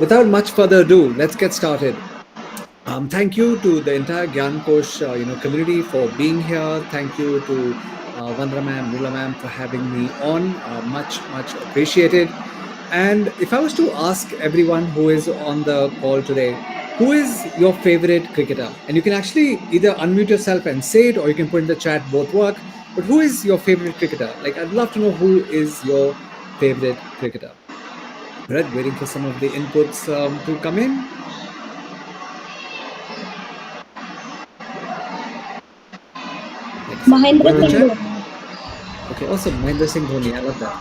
Without much further ado, let's get started. Thank you to the entire Gyan Kosh, community for being here. Thank you to Vandra ma'am, Nula ma'am for having me on. Much appreciated. And if I was to ask everyone who is on the call today, who is your favorite cricketer? And you can actually either unmute yourself and say it, or you can put in the chat. Both work. But who is your favorite cricketer? Like, I'd love to know who is your favorite cricketer. Right, waiting for some of the inputs to come in. Excellent. Go Mahendra in the Singh chat. Dhoni. Okay, awesome. Mahendra Singh Dhoni. I love that.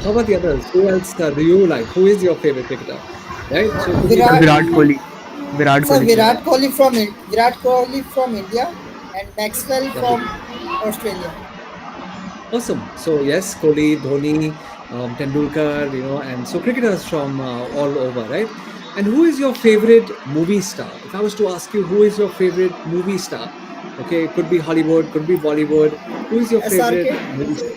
How about the others? Who else do you like? Who is your favorite cricketer? Right. So could be Virat, Virat Kohli. Kohli. Virat sir, Kohli. Virat Kohli from India and Maxwell Lovely. from Australia. Awesome. So yes, Kohli, Dhoni, Tendulkar, and so cricketers from all over, right? And who is your favorite movie star? If I was to ask you, who is your favorite movie star? Okay, it could be Hollywood, could be Bollywood. Who is your favorite SRK, movie star?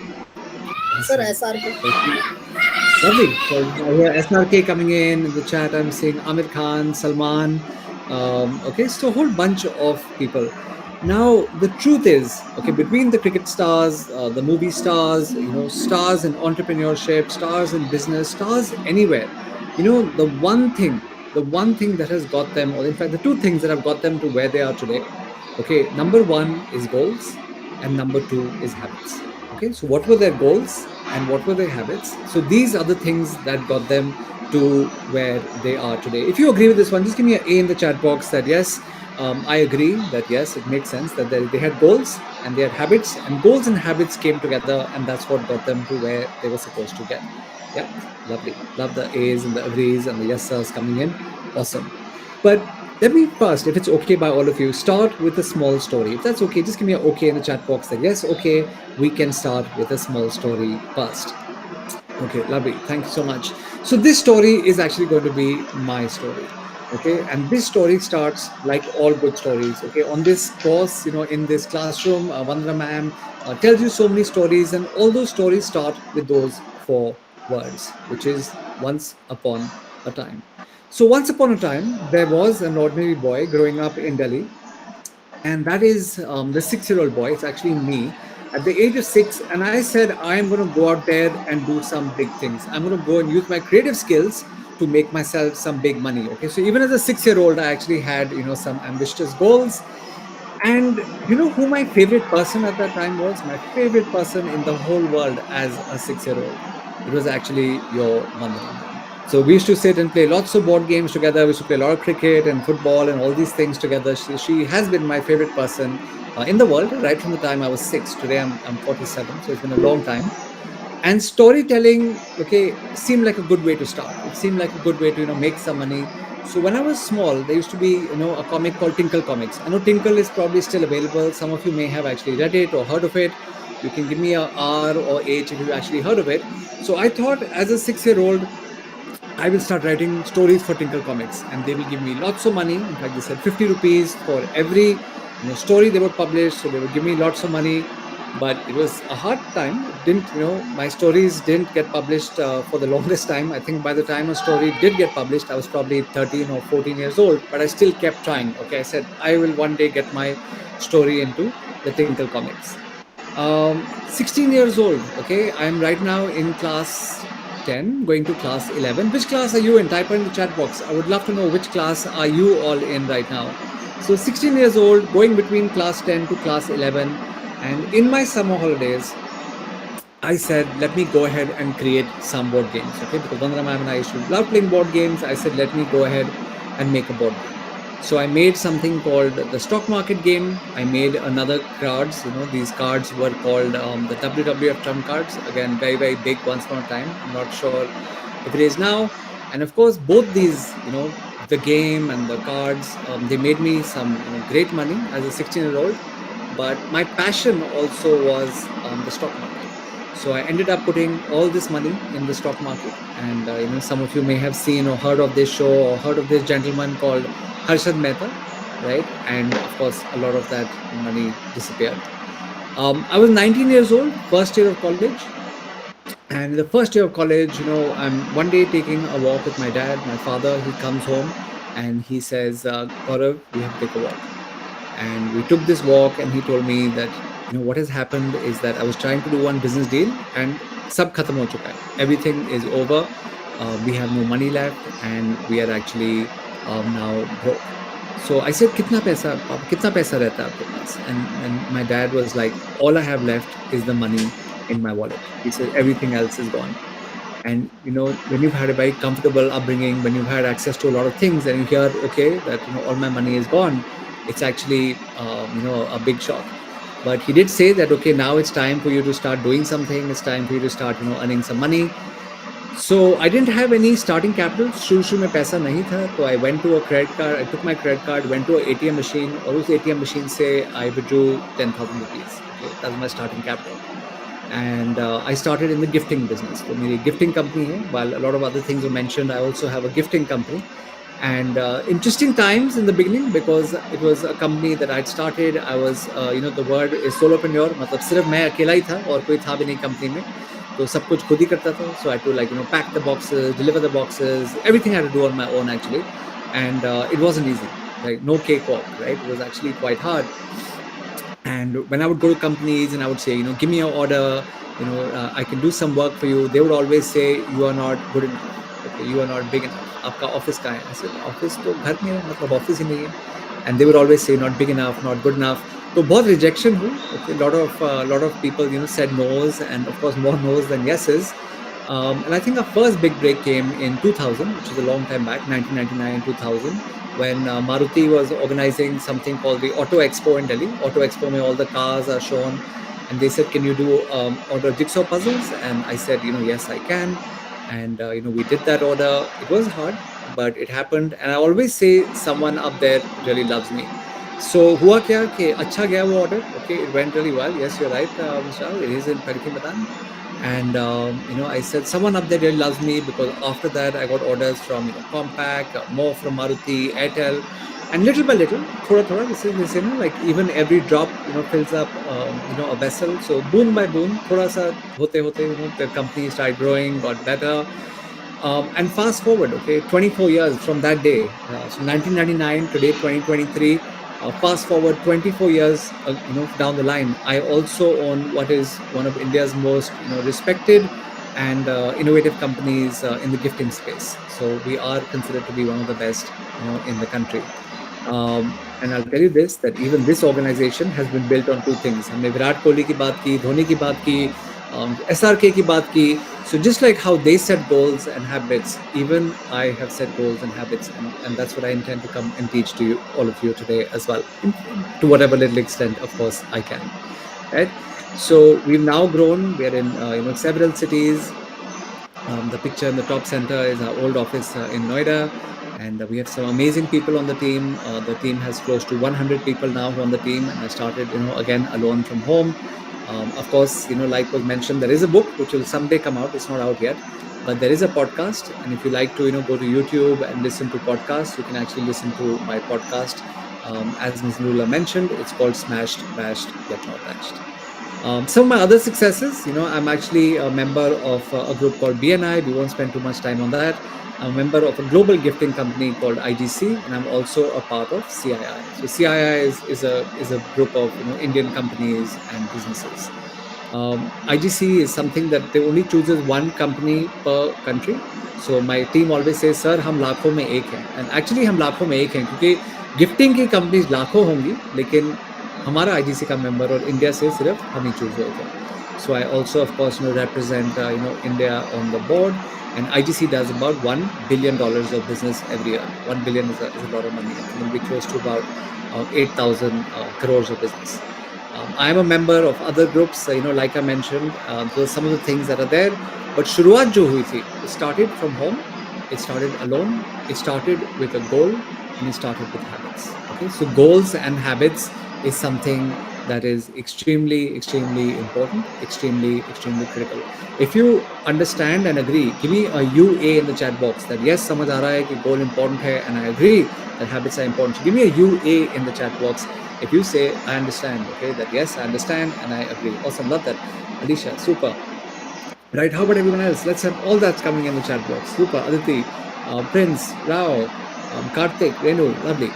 sir, Awesome. SRK. Okay. Lovely. So I hear SRK coming in the chat. I'm seeing Amir Khan, Salman. Okay, so a whole bunch of people. Now the truth is, okay, between the cricket stars, the movie stars, stars in entrepreneurship, stars in business, stars anywhere, the one thing that has got them, or in fact, the two things that have got them to where they are today. Okay, number one is goals, and number two is habits. Okay, so what were their goals and what were their habits? So these are the things that got them to where they are today. If you agree with this one, just give me an A in the chat box that yes, I agree that yes, it makes sense that they had goals and they had habits, and goals and habits came together, and that's what got them to where they were supposed to get. Yeah, lovely. Love the A's and the agrees and the yes sirs coming in. Awesome. But let me first, if it's okay by all of you, start with a small story. If that's okay, just give me an okay in the chat box that yes, okay, we can start with a small story first. Okay, lovely. Thank you so much. So this story is actually going to be my story. Okay, and this story starts like all good stories. Okay, on this course, in this classroom, Vandra ma'am tells you so many stories, and all those stories start with those four words, which is once upon a time. So once upon a time, there was an ordinary boy growing up in Delhi, and that is the 6-year-old boy. It's actually me at the age of 6, and I said I am going to go out there and do some big things. I'm going to go and use my creative skills to make myself some big money. Okay, so even as a 6-year-old, I actually had some ambitious goals. And you know who my favorite person at that time was? My favorite person in the whole world as a 6-year-old. It was actually your Vandana ma'am. So we used to sit and play lots of board games together. We used to play a lot of cricket and football and all these things together. She has been my favorite person in the world right from the time I was 6. Today I'm 47, so it's been a long time. And storytelling, okay, seemed like a good way to start. It seemed like a good way to make some money. So when I was small, there used to be a comic called Tinkle Comics. I know Tinkle is probably still available. Some of you may have actually read it or heard of it. You can give me a R or H if you've actually heard of it. So I thought as a 6-year-old, I will start writing stories for Tinkle Comics, and they will give me lots of money. In fact, they said 50 rupees for every story they would publish. So they would give me lots of money. But it was a hard time. It didn't, my stories didn't get published for the longest time. I think by the time a story did get published, I was probably 13 or 14 years old. But I still kept trying. Okay, I said I will one day get my story into the Tinkle Comics. 16 years old. Okay, I'm right now in class 10, going to class 11. Which class are you in? Type in the chat box. I would love to know which class are you all in right now. So 16 years old, going between class 10 to class 11. And in my summer holidays, I said, let me go ahead and create some board games. Okay, because Vandana ma'am and I used to love playing board games. I said, let me go ahead and make a board game. So I made something called the stock market game. I made another cards. These cards were called the WWF trump cards. Again, very, very big once upon a time. I'm not sure if it is now. And of course, both these, the game and the cards, they made me some great money as a 16-year-old. But my passion also was the stock market. So I ended up putting all this money in the stock market. And some of you may have seen or heard of this show or heard of this gentleman called Harshad Mehta, right? And of course, a lot of that money disappeared. I was 19 years old, first year of college, And the first year of college, I'm one day taking a walk with my dad, my father. He comes home and he says, Gaurav, we have to take a walk. And we took this walk, and he told me that, what has happened is that I was trying to do one business deal, and sab khatam ho chuka hai. Everything is over. We have no money left, and we are actually now broke. So I said, "Kitna paisa, Papa? Kitna paisa rehta hai aapke paas?" And my dad was like, "All I have left is the money in my wallet." He said, "Everything else is gone." And when you've had a very comfortable upbringing, when you've had access to a lot of things, and you hear, okay, that all my money is gone, it's actually a big shock. But he did say that, okay, now it's time for you to start doing something. It's time for you to start earning some money. So I didn't have any starting capital. शुरू में पैसा नहीं था, तो I went to a credit card. I took my credit card, went to a ATM machine, और उस ATM machine से I withdrew 10,000 rupees. Okay, that was my starting capital. And I started in the gifting business. So my gifting company hai. While a lot of other things were mentioned, I also have a gifting company. And interesting times in the beginning, because it was a company that I'd started. I was, the word is solopreneur. मतलब सिर्फ मैं अकेला ही था और कोई था भी नहीं कंपनी में. तो सब कुछ खुद ही करता था. So I had to pack the boxes, deliver the boxes, everything I had to do on my own actually. And it wasn't easy. Like no cakewalk, right? It was actually quite hard. And when I would go to companies and I would say, give me your order, I can do some work for you, they would always say, you are not good enough. Okay, you are not big enough. Aapka office kahan hai? I said, office to ghar mein hai, matlab office hi nahi hai. And they would always say, not big enough, not good enough. So बहुत rejection हुई. Okay, lot of people said no's, and of course more no's than yeses. And I think our first big break came in 2000, which is a long time back, 1999, 2000, when Maruti was organizing something called the Auto Expo in Delhi. Auto Expo, mein all the cars are shown, and they said, "Can you do order jigsaw puzzles?" And I said, "Yes, I can." And we did that order. It was hard, but it happened. And I always say, someone up there really loves me. So हुआ क्या कि अच्छा गया वो order. Okay, it went really well. Yes, you're right, Mr. Al, it is in Pragati Maidan. And I said, someone up there really loves me, because after that I got orders from Compaq, more from Maruti, Airtel, and little by little, thoda thoda, this like even every drop fills up a vessel. So boon by boon, thoda sa hote hote, the company started growing, got better. And fast forward, okay, 24 years from that day. So 1999, today 2023. Fast forward 24 years, down the line, I also own what is one of India's most, respected and innovative companies in the gifting space. So we are considered to be one of the best, in the country. And I'll tell you this, that even this organization has been built on two things. हमने विराट कोहली की बात की, धोनी की बात की, SRK की बात की. So just like how they set goals and habits, even I have set goals and habits, and that's what I intend to come and teach to you, all of you today as well, to whatever little extent, of course, I can. Right? So we've now grown. We are in several cities. The picture in the top center is our old office in Noida, and we have some amazing people on the team. The team has close to 100 people now who are on the team, and I started, again, alone from home. Of course, like was mentioned, there is a book which will someday come out. It's not out yet, but there is a podcast, and if you like to, go to YouTube and listen to podcasts, you can actually listen to my podcast. As Ms. Nula mentioned, it's called Smashed, Bashed, Yet Not Dashed. Some of my other successes, I'm actually a member of a group called BNI. We won't spend too much time on that. I'm a member of a global gifting company called IGC, and I'm also a part of CII. So CII is a group of Indian companies and businesses. IGC is something that they only chooses one company per country. So my team always says, "Sir, हम लाखों में एक हैं." And actually हम लाखों में एक हैं, क्योंकि गिफ्टिंग की कंपनीज लाखों होंगी, लेकिन हमारा आईजीसी का मेंबर और इंडिया से सिर्फ हम ही चूज हुए थे. So I also, of course, represent India on the board, and IGC does about $1 billion of business every year. 1 billion is a lot of money. It will be close to about 8,000 crores of business. I am a member of other groups, like I mentioned. Those are some of the things that are there. But शुरुआत जो हुई थी, it started from home. It started alone. It started with a goal, and it started with habits. Okay, so goals and habits is something that is extremely, extremely important, extremely, extremely critical. If you understand and agree, give me a UA in the chat box that yes, समझ आ रहा है कि goal important है, and I agree that habits are important. So give me a UA in the chat box if you say I understand. Okay, that yes, I understand and I agree. Awesome, love that, Alicia. Super. Right? How about everyone else? Let's have all that's coming in the chat box. Super, Aditi, Prince, Rao, Karthik, Renu, lovely.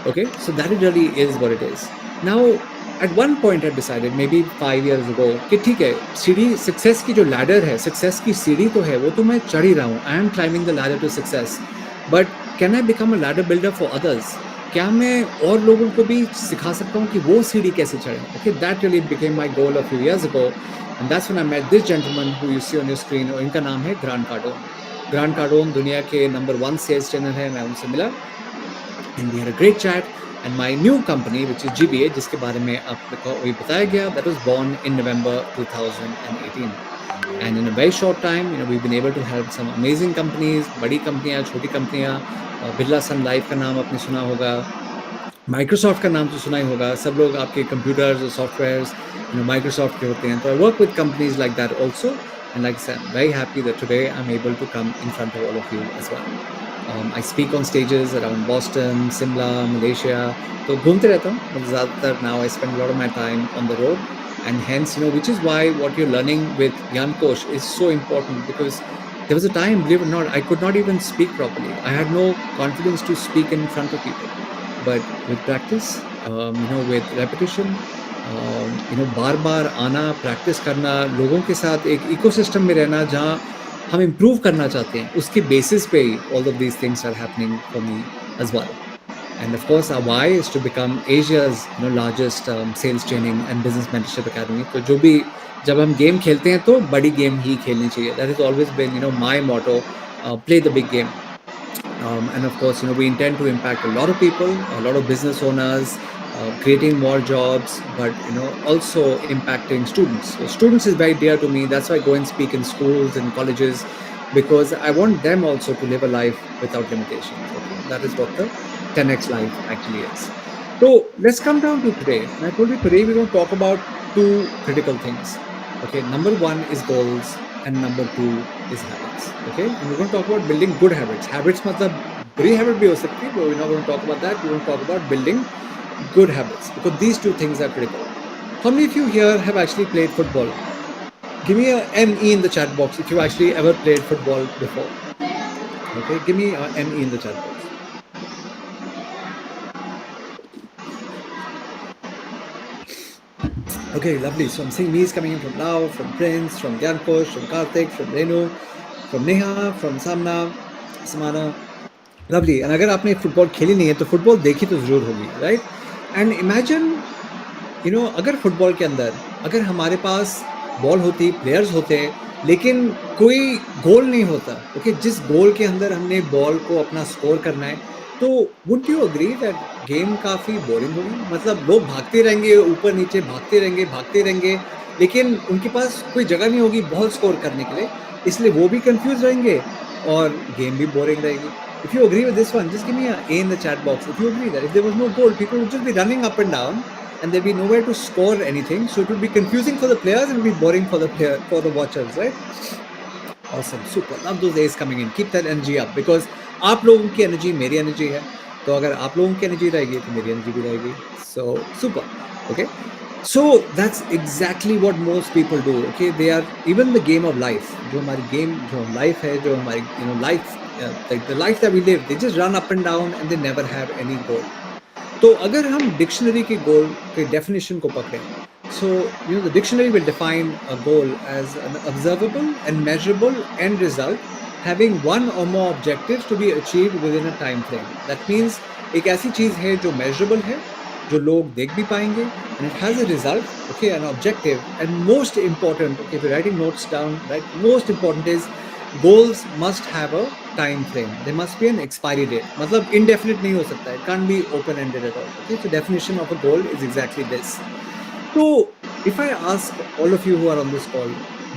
Okay, so that it really is what it is. Now, at one point I decided, maybe 5 years ago, कि ठीक है, सीढ़ी success की जो ladder है, success की सीढ़ी तो है, वो तो मैं चढ़ ही रहा हूँ. I am climbing the ladder to success. But can I become a ladder builder for others? क्या मैं और लोगों को भी सिखा सकता हूँ कि वो सीढ़ी कैसे चढ़े? Okay, that really became my goal a few years ago, and that's when I met this gentleman who you see on your screen. और इनका नाम है ग्रांट कार्डोन. ग्रांट कार्डोन दुनिया के नंबर 1 सेल्स ट्रेनर है. मैं उनसे मिला and we had a great chat. And my new company, which is GBA, जिसके बारे में आपको अभी बताया गया, that was born in November 2018. And in a very short time, we've been able to help some amazing companies, बड़ी कंपनियां, छोटी कंपनियां. बिरला सन लाइफ का नाम आपने सुना होगा, माइक्रोसॉफ्ट का नाम तो सुना ही होगा. सब लोग आपके कंप्यूटर्स और सॉफ्टवेयर्स माइक्रोसॉफ्ट के होते हैं. तो I work with companies like that also. And like I am very happy that today I am able to come in front of all of you as well. I speak on stages around Boston, Simla, Malaysia. तो घूमते रहता हूँ. मतलब ज़्यादातर now I spend a lot of my time on the road, and hence which is why what you're learning with Gyan Kosh is so important, because there was a time, believe it or not, I could not even speak properly. I had no confidence to speak in front of people. But with practice, with repetition, बार बार आना, practice करना, लोगों के साथ एक ecosystem में रहना जहाँ हम इम्प्रूव करना चाहते हैं, उसके बेसिस पे ही all of these things are happening for me as well. And of course, our why is to become Asia's largest sales training and business mentorship academy. तो जो भी जब हम गेम खेलते हैं तो बड़ी गेम ही खेलनी चाहिए. That has always been my motto. Play the big game. And of course, we intend to impact a lot of people, a lot of business owners, creating more jobs, but also impacting students. So students is very dear to me. That's why I go and speak in schools and colleges, because I want them also to live a life without limitations. Okay, that is what the 10x life actually is. So let's come down to today. And I told you today we're going to talk about two critical things. Okay, number one is goals, and number two is habits. Okay, and we're going to talk about building good habits. Habits matlab बुरी habit भी हो सकती है, but we're not going to talk about that. We're going to talk about building good habits, because these two things are critical. How many of you here have actually played football? Give me a ME in the chat box if you actually ever played football before. Okay, give me a ME in the chat box. Okay, lovely. So I'm seeing me's coming in from Lao, from Prince, from Gyankosh, from Karthik, from Renu, from Neha, from Samna, Samana. Lovely. And अगर आपने football खेली नहीं है तो football देखी तो जरूर होगी, राइट? एंड इमेजिन अगर फुटबॉल के अंदर अगर हमारे पास बॉल होती, प्लेयर्स होते, लेकिन कोई गोल नहीं होता. ओके, जिस गोल के अंदर हमने बॉल को अपना स्कोर करना है, तो would you agree that game काफ़ी बोरिंग होगी? मतलब लोग भागते रहेंगे, ऊपर नीचे भागते रहेंगे, लेकिन उनके पास कोई जगह नहीं होगी बॉल स्कोर करने के लिए, इसलिए वो भी कंफ्यूज रहेंगे और गेम भी बोरिंग रहेगी. If you agree with this one, just give me an A in the chat box. If you agree that if there was no goal, people would just be running up and down, and there'd be nowhere to score anything. So it would be confusing for the players and it would be boring for the watchers, right? Awesome, super. Love those A's coming in. Keep that energy up, because आप लोगों की energy मेरी energy है. तो अगर आप लोगों की energy रहेगी तो मेरी energy भी रहेगी. So super. Okay. So that's exactly what most people do. Okay, they are even the game of life. जो हमारी game, जो life है, जो हमारी life, like the life that we live, they just run up and down and they never have any goal. तो अगर हम dictionary के गोल के डेफिनेशन को पकड़ें, so the dictionary will define a goal as an observable and measurable end result having one or more objectives to be achieved within a time frame. That means एक ऐसी चीज है जो measurable है, जो लोग देख भी पाएंगे, and it has a result, okay, an objective, and most important, okay, if you're writing notes down, right, most important is goals must have a time frame. There must be an expiry date. मतलब indefinite नहीं हो सकता है. It can't be open ended at all. Okay, so definition of a goal is exactly this. So if I ask all of you who are on this call,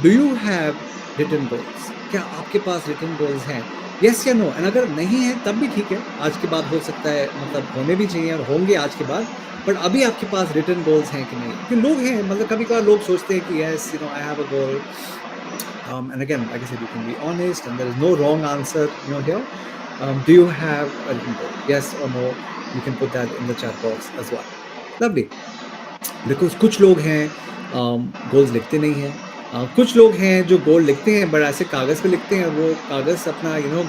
do you have written goals? क्या आपके पास written goals हैं? Yes या no? And अगर नहीं है तब भी ठीक है. आज के बाद हो सकता है, मतलब होने भी चाहिए और होंगे आज के बाद. But अभी आपके पास written goals हैं कि नहीं? क्योंकि लोग हैं, मतलब कभी-कभार लोग सोचते हैं कि yes, I have a goal. And again, like I said, you can be honest, and there is no wrong answer, here. Do you have a written goal? Yes or no? You can put that in the chat box as well. Lovely. Because कुछ लोग हैं goals लिखते नहीं हैं, कुछ लोग हैं जो गोल लिखते हैं बट ऐसे कागज पे लिखते हैं और वो कागज अपना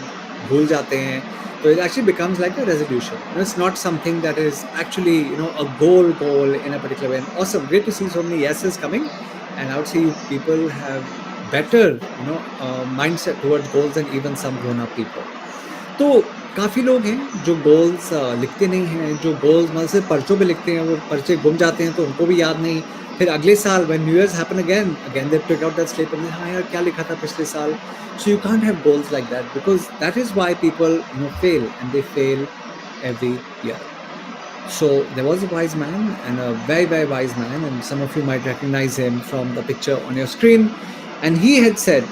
भूल जाते हैं. So it actually becomes like a resolution. It's not something that is actually a goal in a particular way. And awesome, great to see so many yeses coming. And I would say you people have better mindset towards goals than even some grown up people. तो काफ़ी लोग हैं जो goals लिखते नहीं हैं, जो goals मतलब सिर्फ पर्चों पे लिखते हैं, वो पर्चे गुम जाते हैं तो उनको भी याद नहीं. फिर अगले साल when new years happen again again they pick out that slip and हाँ यार क्या लिखा था पिछले साल. So you can't have goals like that because that is why people fail and they fail every year. So there was a wise man and a very, very wise man, and some of you might recognize him from the picture on your screen. And he had said,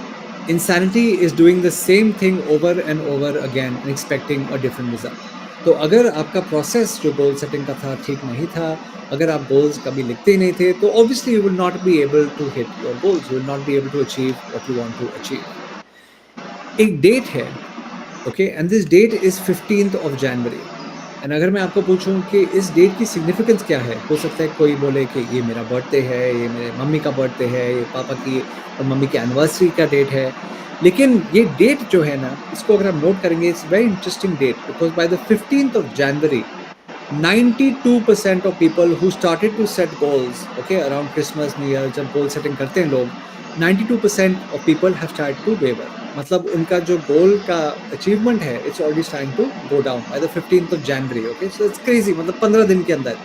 insanity is doing the same thing over and over again and expecting a different result. तो अगर आपका process जो goal setting का था ठीक नहीं था, अगर आप गोल्स कभी लिखते ही नहीं थे, तो obviously you will not be able to hit your goals, you will not be able to achieve what you want to achieve. एक डेट है, okay, and this date is 15th of January. एंड अगर मैं आपको पूछूं कि इस date की सिग्निफिकेंस क्या है, हो सकता है कोई बोले कि ये मेरा बर्थडे है, ये मेरे मम्मी का बर्थडे है, ये पापा की और मम्मी की एनिवर्सरी का डेट है. लेकिन ये डेट जो है ना, इसको अगर हम नोट करेंगे, it's very interesting date because by the 15th of January 92% of people who started to set goals, okay, around Christmas, New Year, जब goal setting करते हैं लोग, 92% of people have started to waver. मतलब उनका जो goal का achievement है, it's already starting to go down by the 15th of January, okay, so it's crazy. मतलब 15 दिन के अंदर.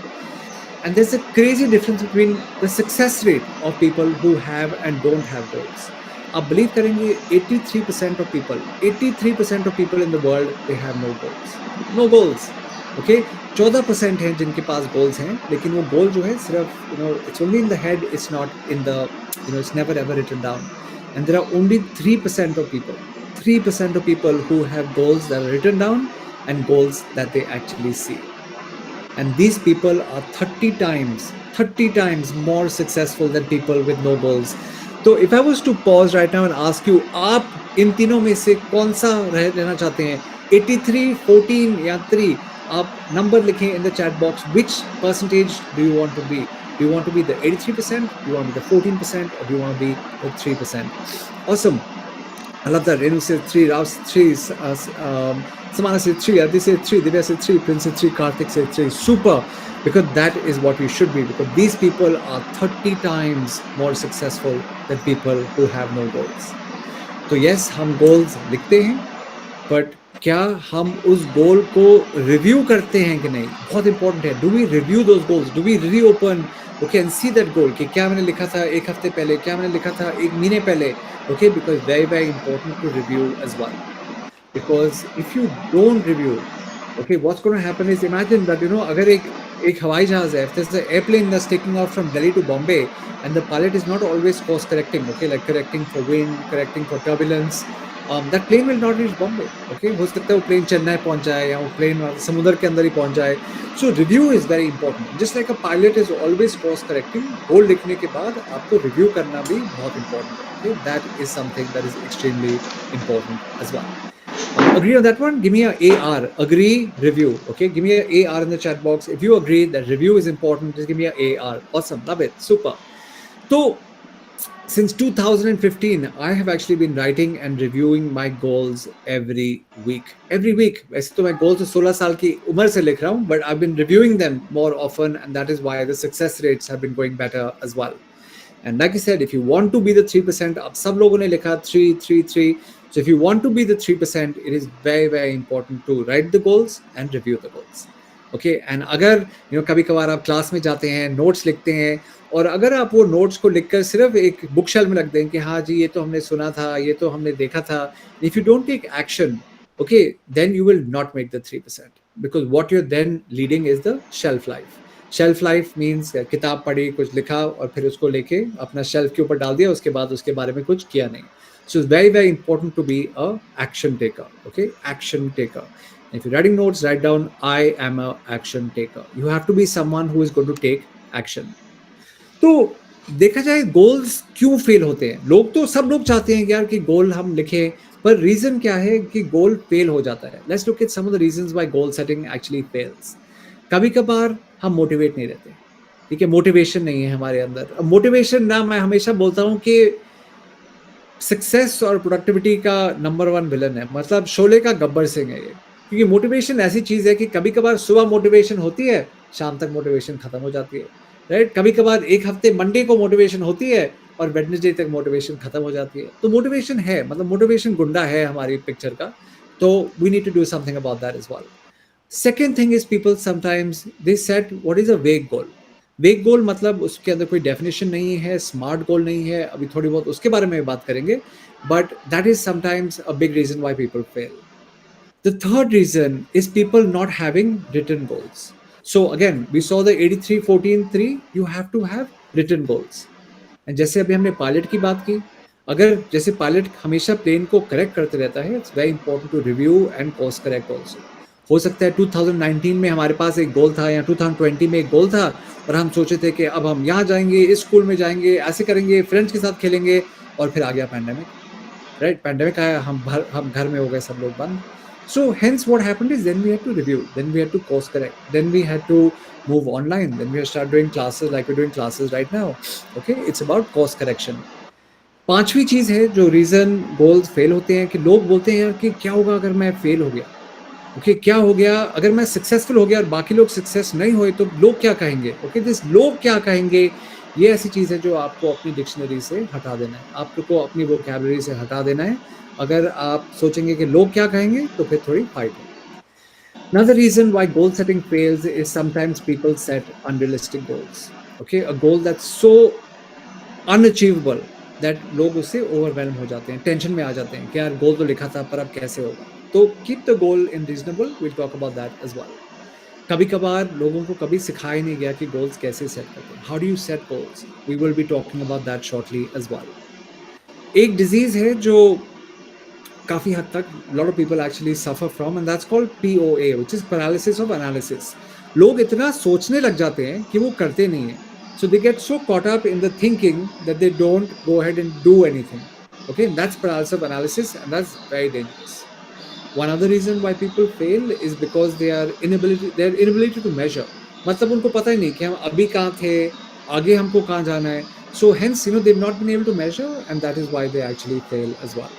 And there's a crazy difference between the success rate of people who have and don't have goals. आप believe करेंगे 83% of people in the world, they have no goals. No goals. Okay? 14% हैं जिनके पास goals हैं, लेकिन वो goal जो है सिर्फ it's only in the head, it's not in the it's never ever written down. And there are only 3% of people who have goals that are written down and goals that they actually see. And these people are 30 times more successful than people with no goals. So if I was to pause right now and ask you, आप इन तीनों में से कौन सा रहना चाहते हैं, 83, 14 या 3? आप नंबर लिखें in the chat box. Which percentage do you want to be? Do you want to be the 83%? Do you want to be the 14%? Or do you want to be the 3%? Awesome. I love that. Renu said 3, Rao said 3, Samana said 3, Adi said 3, Divya said 3, Prince said 3, Karthik said 3. Super, because that is what we should be, because these people are 30 times more successful than people who have no goals. तो yes, हम goals लिखते हैं, but क्या हम उस गोल को review करते हैं कि नहीं, बहुत इंपॉर्टेंट है. Do we review those goals, do we reopen okay and see that goal कि क्या मैंने लिखा था एक हफ्ते पहले, क्या मैंने लिखा था एक महीने पहले, okay, because very very important to review as well. Because if you don't review, okay, what's going to happen is, imagine that अगर एक हवाई जहाज है, if there's an airplane that's taking off from Delhi to Bombay and the pilot is not always course correcting, okay, like correcting for wind, correcting for turbulence, that plane will not reach Bombay, okay. हो सकता है वो plane Chennai पहुंच जाए या वो plane समुद्र के अंदर ही पहुंच जाए. So review is very important. Just like a pilot is always course correcting, goal लिखने के बाद आपको review करना भी बहुत important है, okay. That is something that is extremely important as well. Agree on that one? Give me a AR. Agree, review. Okay, give me a AR in the chat box. If you agree that review is important, just give me a AR. Awesome, love it, super. So, since 2015, I have actually been writing and reviewing my goals every week. Every week. वैसे तो मैं goals 16 साल की उम्र से लिख रहा हूँ, but I've been reviewing them more often, and that is why the success rates have been going better as well. And like I said, if you want to be the 3%, अब सब लोगों ने लिखा 3, 3, 3. So if you want to be the 3%, it is very, very important to write the goals and review the goals. Okay, and अगर कभी कभार आप class में जाते हैं, नोट्स लिखते हैं, और अगर आप वो नोट्स को लिखकर सिर्फ एक बुक शेल्फ में रख दें कि हाँ जी ये तो हमने सुना था, ये तो हमने देखा था, if you don't take action, okay, then you will not make the 3%, because what you're then leading is the shelf life. Shelf life means किताब पढ़ी, कुछ लिखा और फिर उसको लेके अपना शेल्फ के ऊपर डाल दिया, उसके बाद उसके बारे में कुछ किया नहीं. So it's very, very important to be a action taker. Okay, action taker. If you're writing notes, write down, I am a action taker. You have to be someone who is going to take action. तो देखा जाए goals क्यों fail होते हैं, लोग तो सब लोग चाहते हैं यार कि गोल हम लिखें, पर रीजन क्या है कि गोल फेल हो जाता है. Let's look at some of the reasons why goal setting actually fails. कभी कभार हम मोटिवेट नहीं रहते, ठीक है, मोटिवेशन नहीं है हमारे अंदर. अब मोटिवेशन ना, मैं हमेशा बोलता हूँ कि सक्सेस और प्रोडक्टिविटी का नंबर वन विलन है, मतलब शोले का गब्बर सिंह है ये। क्योंकि मोटिवेशन ऐसी चीज है कि कभी कभार सुबह मोटिवेशन होती है, शाम तक मोटिवेशन खत्म हो जाती है। राइट, कभी कभार एक हफ्ते मंडे को मोटिवेशन होती है और वेडनेसडे तक मोटिवेशन खत्म हो जाती है। तो मोटिवेशन है, मतलब मोटिवेशन गुंडा है हमारी पिक्चर का। तो we need to do something about that as well. Second thing is people sometimes they set what is a vague goal. वेग गोल मतलब उसके अंदर कोई डेफिनेशन नहीं है, स्मार्ट गोल नहीं है, अभी थोड़ी बहुत उसके बारे में बात करेंगे। But that is sometimes a big reason why people fail. The third reason is people not having written goals. So again, we saw the 83-14-3. You have to have written goals. And जैसे अभी हमने pilot की बात की, अगर जैसे pilot हमेशा plane को करेक्ट करते रहता है, it's very important to review and course correct also. हो सकता है 2019 में हमारे पास एक गोल था या 2020 में एक गोल था, और हम सोचे थे कि अब हम यहाँ जाएंगे, इस स्कूल में जाएंगे, ऐसे करेंगे, फ्रेंड्स के साथ खेलेंगे, और फिर आ गया पैंडेमिक। राइट, पैंडेमिक आया, हम घर में हो गए सब लोग बंद। So hence what happened is then we had to review, then we had to course correct, then we had to move online, then we had to start doing classes like we're doing classes right now. Okay, it's about course correction. पांचवी चीज है जो reason goals fail होते हैं, कि लोग बोलते हैं यार कि क्या होगा अगर मैं फेल हो गया। ओके, क्या हो गया अगर मैं सक्सेसफुल हो गया और बाकी लोग सक्सेस नहीं हुए, तो लोग क्या कहेंगे। ओके, दिस लोग क्या कहेंगे, ये ऐसी चीज है जो आपको अपनी डिक्शनरी से हटा देना है, आपको अपनी वोकैबुलरी से हटा देना है। अगर आप सोचेंगे कि लोग क्या कहेंगे, तो फिर थोड़ी फाइट है। Another reason why goal setting fails is sometimes people set unrealistic goals. Okay, a goal that's so unachievable that लोग उससे overwhelmed हो जाते हैं, टेंशन में आ जाते हैं कि यार गोल तो लिखा था पर अब कैसे होगा। तो keep the goal in reasonable, we'll talk about that as well. कभी कभार लोगों को कभी सिखाया ही नहीं गया कि गोल्स कैसे सेट करते हैं। How do you set goals, we will be talking about that shortly as well. एक डिजीज है जो काफी हद तक lot of people actually suffer from, and that's called POA, which is paralysis of analysis. लोग इतना सोचने लग जाते हैं कि वो करते नहीं है, so they get so caught up in the thinking that they don't go ahead and do anything. Okay, that's paralysis of analysis, and that's very dangerous. One other reason why people fail is because their inability to measure. मतलब उनको पता ही नहीं कि हम अभी कहाँ थे, आगे हमको कहाँ जाना है। So hence, they've not been able to measure, and that is why they actually fail as well.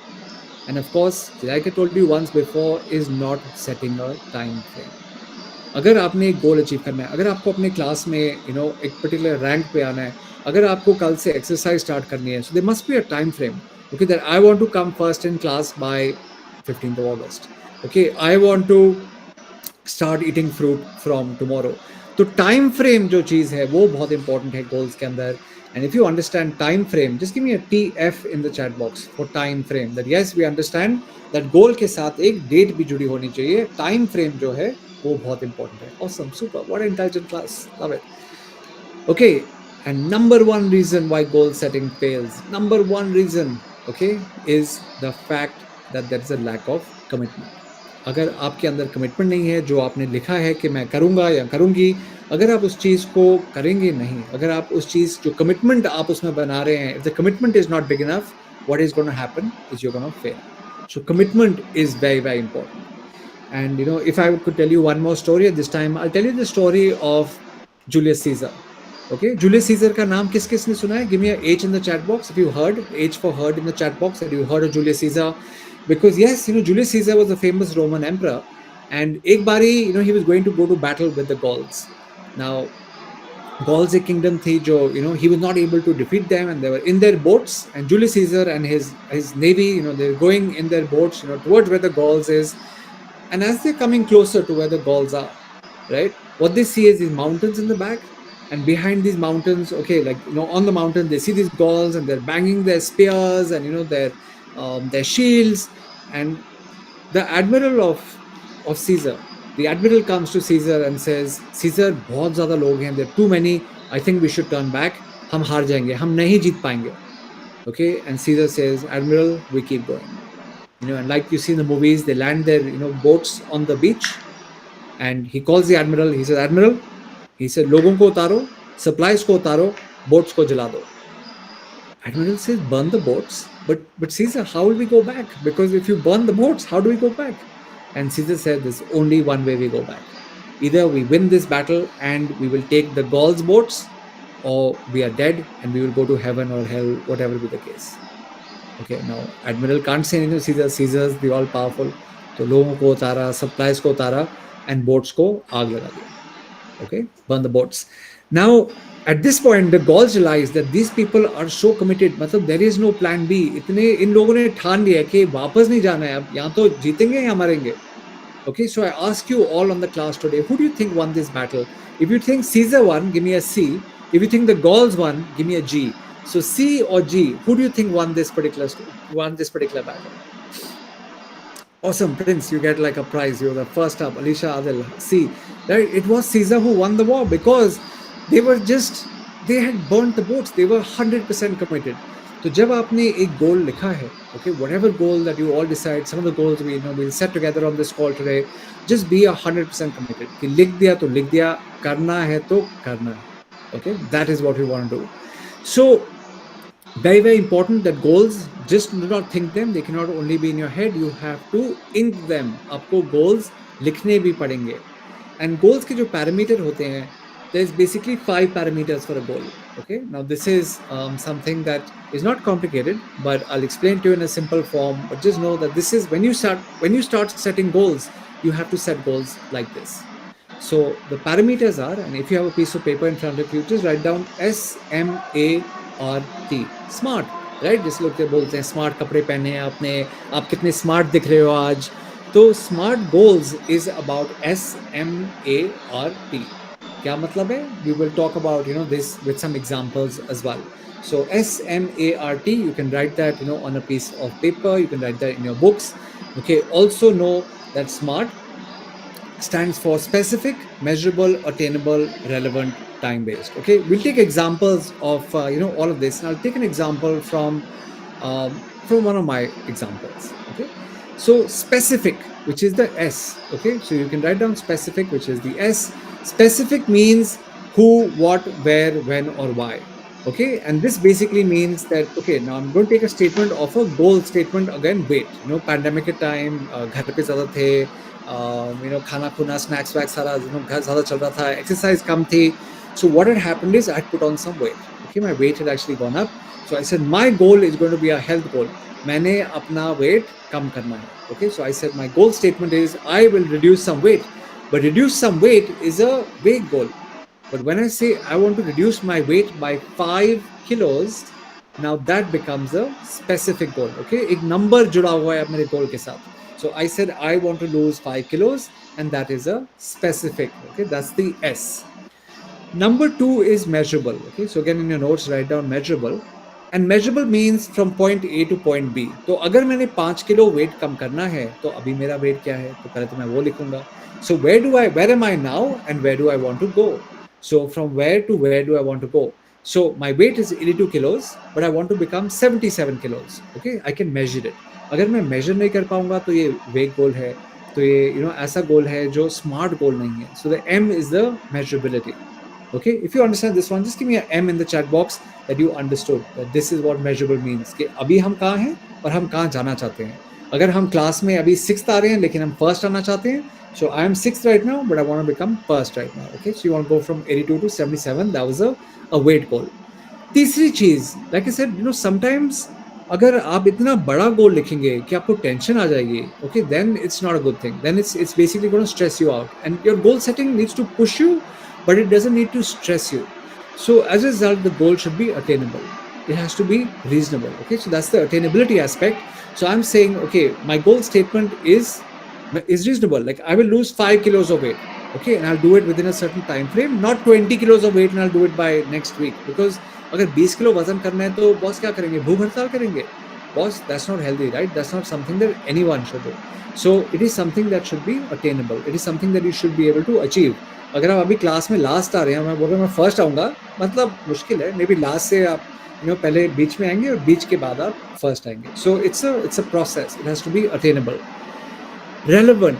And of course, like I told you once before, is not setting a time frame. अगर आपने एक goal achieve करना है, अगर आपको अपने class में एक पर्टिकुलर रैंक पे आना है, अगर आपको कल से एक्सरसाइज स्टार्ट करनी है, so there must be a time frame. Okay, that I want to come first in class by 15th of August. Okay, I want to start eating fruit from tomorrow. तो time frame जो चीज़ है वो बहुत important है goals के अंदर। And if you understand time frame, just give me a TF in the chat box for time frame, that yes we understand that goal के साथ एक डेट भी जुड़ी होनी चाहिए। टाइम फ्रेम जो है वो बहुत इंपॉर्टेंट है। Awesome, super, what intelligent class, love it. Okay, and number one reason why goal setting fails, number one reason, okay, is the fact that there is a lack of commitment. अगर आपके अंदर commitment नहीं है, जो आपने लिखा है कि मैं करूंगा या करूंगी, अगर आप उस चीज़ को करेंगे नहीं, अगर आप उस चीज़ जो कमिटमेंट आप उसमें बना रहे हैं, if the commitment is not big enough, what is going to happen is you're going to fail. So commitment is very, very important. And if I could tell you one more story at this time, I'll tell you the story of Julius Caesar. Okay, Julius Caesar का नाम किस किसने सुना है? Give me a H in the chat box if you heard, H for heard in the chat box, that you heard of Julius Caesar. Because yes, Julius Caesar was a famous Roman emperor, and एक बारी he was going to go to battle with the Gauls. Now Gauls एक kingdom थी जो he was not able to defeat them, and they were in their boats, and Julius Caesar and his navy, they're going in their boats towards where the Gauls is. And as they're coming closer to where the Gauls are, right, what they see is these mountains in the back, and behind these mountains, okay, like on the mountain they see these Gauls, and they're banging their spears and their shields. And the admiral of Caesar, the admiral comes to Caesar and says, Caesar, बहुत ज़्यादा लोग हैं, there are too many, I think we should turn back, हम हार जाएंगे, हम नहीं जीत पाएंगे. Okay, and Caesar says, Admiral, we keep going. And like you see in the movies, they land their boats on the beach, and he calls the admiral. He says, Admiral, he said, लोगों को उतारो, supplies को उतारो, boats को जला दो. Admiral says, burn the boats, but Caesar, how will we go back? Because if you burn the boats, how do we go back? And Caesar said, there's only one way we go back. Either we win this battle and we will take the Gauls' boats, or we are dead and we will go to heaven or hell, whatever be the case. Okay, now admiral can't say anything to Caesar. Caesar's the all powerful. तो लोगों को उतारा, supplies को उतारा, and boats को आग लगा दिया. Okay, burn the boats. Now, at this point, the Gauls realized that these people are so committed. मतलब there is no plan B. इतने इन लोगों ने ठान लिया कि वापस नहीं जाना है अब. यहाँ तो जीतेंगे या मरेंगे. Okay, so I ask you all on the class today, who do you think won this battle? If you think Caesar won, give me a C. If you think the Gauls won, give me a G. So C or G, who do you think won this particular battle? Awesome, Prince, you get like a prize. You're the first up. Alicia, Adil. See, right? It was Caesar who won the war because they were just, they had burnt the boats. They were 100% committed. तो जब आपने एक गोल लिखा है, okay, whatever goal that you all decide, some of the goals we'll set together on this call today, just be 100% committed. कि लिख दिया तो लिख दिया, करना है तो करना है. Okay, that is what we want to do. So very, very important that goals, just do not think them. They cannot only be in your head. You have to ink them. आपको goals लिखने भी पड़ेंगे. And goals के जो parameter होते हैं, there's basically 5 parameters for a goal. Okay, now this is something that is not complicated, but I'll explain to you in a simple form. But just know that this is when you start setting goals, you have to set goals like this. So the parameters are, and if you have a piece of paper in front of you, just write down SMART. Smart, right? जिस लोग बोलते हैं smart कपड़े पहने हैं आपने, आप कितने स्मार्ट दिख रहे हो आज. तो smart goals is about SMART. क्या मतलब है? We will talk about this with some examples as well. So SMART, you can write that on a piece of paper. You can write that in your books. Okay. Also know that SMART stands for specific, measurable, attainable, relevant, time-based. Okay, we'll take examples of all of this, and I'll take an example from one of my examples. Okay, so specific, which is the S. Okay, so you can write down specific, which is the S. Specific means who, what, where, when, or why. Okay, and this basically means that, okay, now I'm going to take a statement of a goal statement again. Weight, pandemic के time घर पे ज़्यादा थे, खाना खुना snacks wax सारा घर ज़्यादा चल रहा था, एक्सरसाइज कम थी. So what had happened is I had put on some weight. Okay, my weight had actually gone up. So I said my goal is going to be a health goal. मैंने अपना weight कम करना है. Okay, so I said my goal statement is I will reduce some weight. But reduce some weight is a vague goal. But when I say I want to reduce my weight by 5 kilos, now that becomes a specific goal. Okay, एक number जुड़ा हुआ है अब मेरे goal के साथ. So I said I want to lose 5 kilos, and that is a specific. Okay, that's the S. Number 2 is measurable. Okay, so again in your notes write down measurable. And measurable means from point A to point B. तो अगर मैंने 5 kilo weight कम करना है तो अभी मेरा weight क्या है, तो पहले तो मैं वो लिखूंगा. So where am I now and where do I want to go? So from where to where do I want to go? So my weight is 82 kilos, but I want to become 77 kilos. Okay, I can measure it. अगर मैं measure नहीं कर पाऊंगा तो ये vague goal है, तो ये ऐसा goal है जो smart goal नहीं है. So the M is the measurability. Okay, if you understand this one, just give me a M in the chat box that you understood that this is what measurable means. कि अभी हम कहाँ हैं और हम कहाँ जाना चाहते हैं. अगर हम क्लास में अभी 6th आ रहे हैं लेकिन हम first आना चाहते हैं, so I am 6th right now, but I want to become first right now. Okay, so you want to go from 82 to 77. That was a weight goal. तीसरी चीज, like I said, sometimes अगर आप इतना बड़ा गोल लिखेंगे कि आपको tension आ जाएगी, okay, then it's not a good thing. Then it's basically going to stress you out. And your goal setting needs to push you, but it doesn't need to stress you. So as a result, the goal should be attainable. It has to be reasonable. Okay, so that's the attainability aspect. So I'm saying, okay, my goal statement is reasonable. Like I will lose 5 kilos of weight. Okay, and I'll do it within a certain time frame, not 20 kilos of weight and I'll do it by next week. Because अगर 20 kilo वजन करना है तो boss क्या करेंगे, भूख हड़ताल करेंगे. Boss, that's not healthy, right? That's not something that anyone should do. So it is something that should be attainable. It is something that you should be able to achieve. अगर आप अभी class में last आ रहे हैं, मैं बोल रहा हूँ मैं फर्स्ट आऊँगा, मतलब मुश्किल है. मे बी लास्ट से आप पहले बीच में आएंगे और बीच के बाद आप फर्स्ट आएंगे. So it's a process. It has to be attainable. Relevant.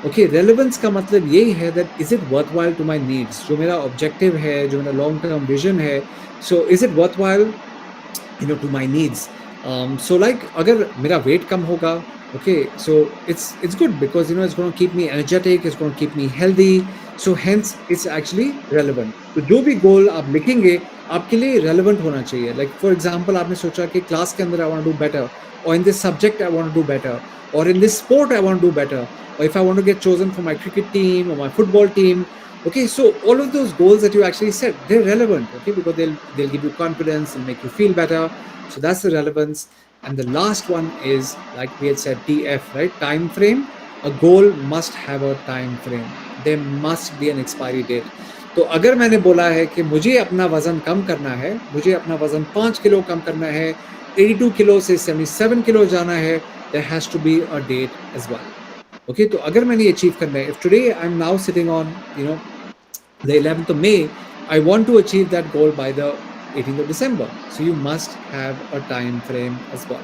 Okay, relevance का मतलब यही है that is it worthwhile to my needs. जो मेरा ऑब्जेक्टिव है, जो मेरा लॉन्ग टर्म विजन है, so is it worthwhile to my needs. So like अगर मेरा weight कम होगा, okay, so it's good because it's going to keep me energetic, it's going to keep me healthy, so hence it's actually relevant. तो जो भी goal आप लिखेंगे आपके लिए रेलेवेंट होना चाहिए. लाइक फॉर एग्जांपल आपने सोचा कि क्लास के अंदर I want to do better, और in this subject I want to do better, or in this sport I want to do better, or if I want to get chosen for my cricket team or my football team. Okay, so all of those goals that you actually set, they're relevant. Okay, because they'll give you confidence and make you feel better. So that's the relevance. And the last one is, like we had said, TF, right? Time frame. A goal must have a time frame. There must be an expiry date. तो अगर मैंने बोला है कि मुझे अपना वजन कम करना है, मुझे अपना वजन 5 किलो कम करना है, 82 किलो से 77 किलो जाना है, there has to be a date as well. Okay, तो अगर मैंने अचीव करना है, if today I'm now sitting on, the 11th of May, I want to achieve that goal by the 18th of December. So you must have a time frame as well.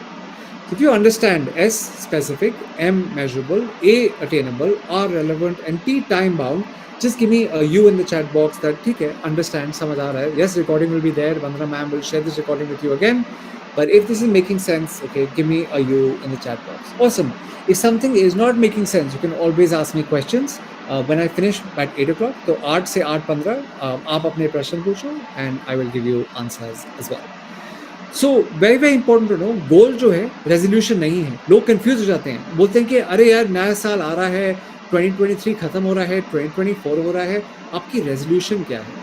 If you understand S specific, M measurable, A attainable, R relevant, and T time bound, just give me a U in the chat box that okay, understand, samajh aa raha hai. Yes, recording will be there. Vandana ma'am will share this recording with you again. But if this is making sense, okay, give me a U in the chat box. Awesome. If something is not making sense, you can always ask me questions. When I finish at 8 o'clock, तो 8 से 8:15 आप अपने प्रश्न पूछो and I will give you answers as well. So very very important to know, goal जो है resolution नहीं है. लोग कंफ्यूज हो जाते हैं, बोलते हैं कि अरे यार नया साल आ रहा है, 2023 खत्म हो रहा है, 2024 हो रहा है, आपकी रेजोल्यूशन क्या है?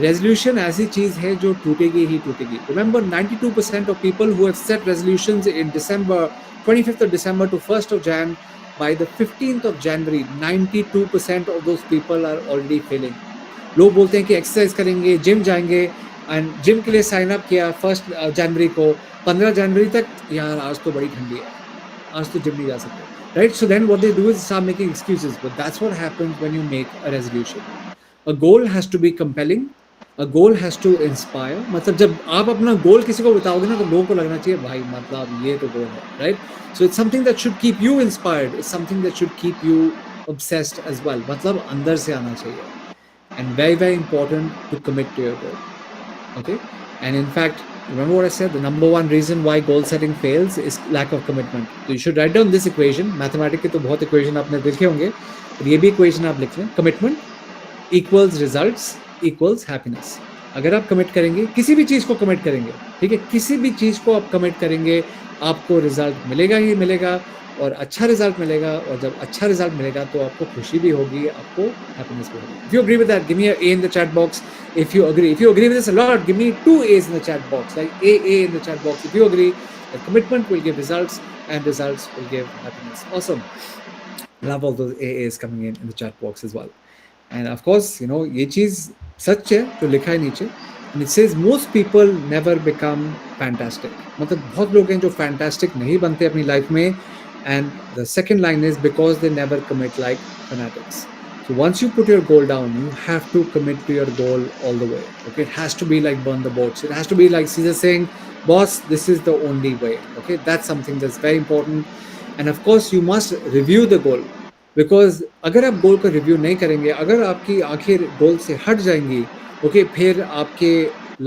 रेजोल्यूशन ऐसी चीज है जो टूटेगी ही टूटेगी. Remember 92% of people who have set resolutions in December, 25th of December to 1st of Jan, by the 15th of January 92% of those people are already failing. लोग बोलते हैं कि एक्सरसाइज करेंगे, जिम जाएंगे, एंड जिम के लिए sign up किया 1 जनवरी को, 15 जनवरी तक यार आज तो बड़ी ठंडी है, आज तो जिम नहीं जा सकते, right? So then what they do is start making excuses. But that's what happens when you make a resolution. A goal has to be compelling, a goal has to inspire. मतलब जब आप अपना गोल किसी को बताओगे ना, तो लोगों को लगना चाहिए भाई मतलब ये तो गोल है, right? So it's something that should keep you inspired, it's something that should keep you obsessed as well. मतलब अंदर से आना चाहिए. And very very important to commit to your goal. Okay, and in fact, remember what I said, the number one reason why goal setting fails is lack of commitment. So you should write down this equation. Mathematics के तो बहुत equation आपने देखे होंगे, पर ये भी equation आप लिख लें. Commitment equals results equals happiness. अगर आप कमिट करेंगे, किसी भी चीज़ को कमिट करेंगे, ठीक है, किसी भी चीज़ को आप कमिट करेंगे, आपको रिजल्ट मिलेगा ही मिलेगा, और अच्छा रिजल्ट मिलेगा. और जब अच्छा रिजल्ट मिलेगा तो आपको खुशी भी होगी, आपको हैप्पीनेस भी होगी. If you agree with that, give me a in the chat box. If you agree with this a lot, give me 2 A's in the chat box, like A in the chat box. If you agree that commitment will give results and results will give happiness. Awesome. Love all those AAs coming in the chat box as well. And of course, ये चीज सच है जो लिखा है नीचे. And it says most people never become fantastic. मतलब बहुत लोग हैं जो fantastic नहीं बनते अपनी लाइफ में. And the second line is because they never commit like fanatics. So once you put your goal down, you have to commit to your goal all the way. Okay, it has to be like burn the boats. It has to be like Caesar saying, "Boss, this is the only way." Okay, that's something that's very important. And of course, you must review the goal, because अगर आप गोल का review नहीं करेंगे, अगर आपकी आखिर गोल से हट जाएंगी, ओके, फिर आपके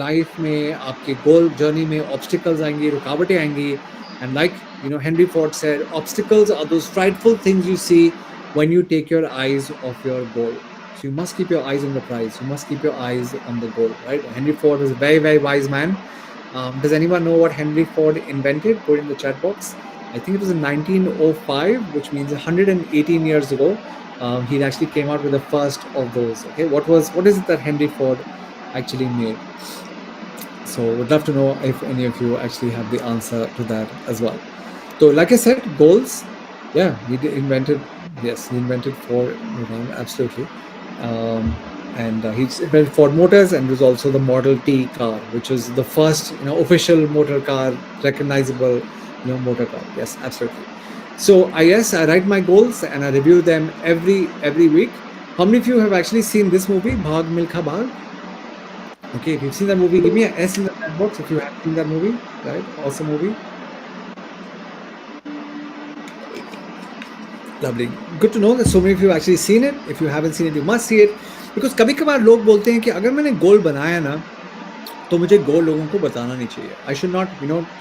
लाइफ में, आपके गोल जर्नी में ऑब्स्टिकल्स आएंगी, रुकावटें आएंगी. And like Henry Ford said, obstacles are those frightful things you see when you take your eyes off your goal. So you must keep your eyes on the prize. You must keep your eyes on the goal, right? Henry Ford was a very, very wise man. Does anyone know what Henry Ford invented? Put it in the chat box. I think it was in 1905, which means 118 years ago. He actually came out with the first of those. Okay, what is it that Henry Ford actually made? So would love to know if any of you actually have the answer to that as well. So like I said, goals. Yeah, he invented. Yes, he invented Ford. Absolutely. And he invented Ford Motors, and it was also the Model T car, which was the first official motor car, recognizable motor car. Yes, absolutely. So I write my goals and I review them every week. How many of you have actually seen this movie, Bhag Milkha Bhag? Okay, if you've seen that movie, give me an S in the chat box if you have seen that movie. Right, awesome movie. Lovely. Good to know that so many of you have actually seen it. If you haven't seen it, you must see it. Because कभी कभार लोग बोलते हैं कि अगर मैंने गोल बनाया ना, तो मुझे गोल लोगों को बताना नहीं चाहिए. I should not,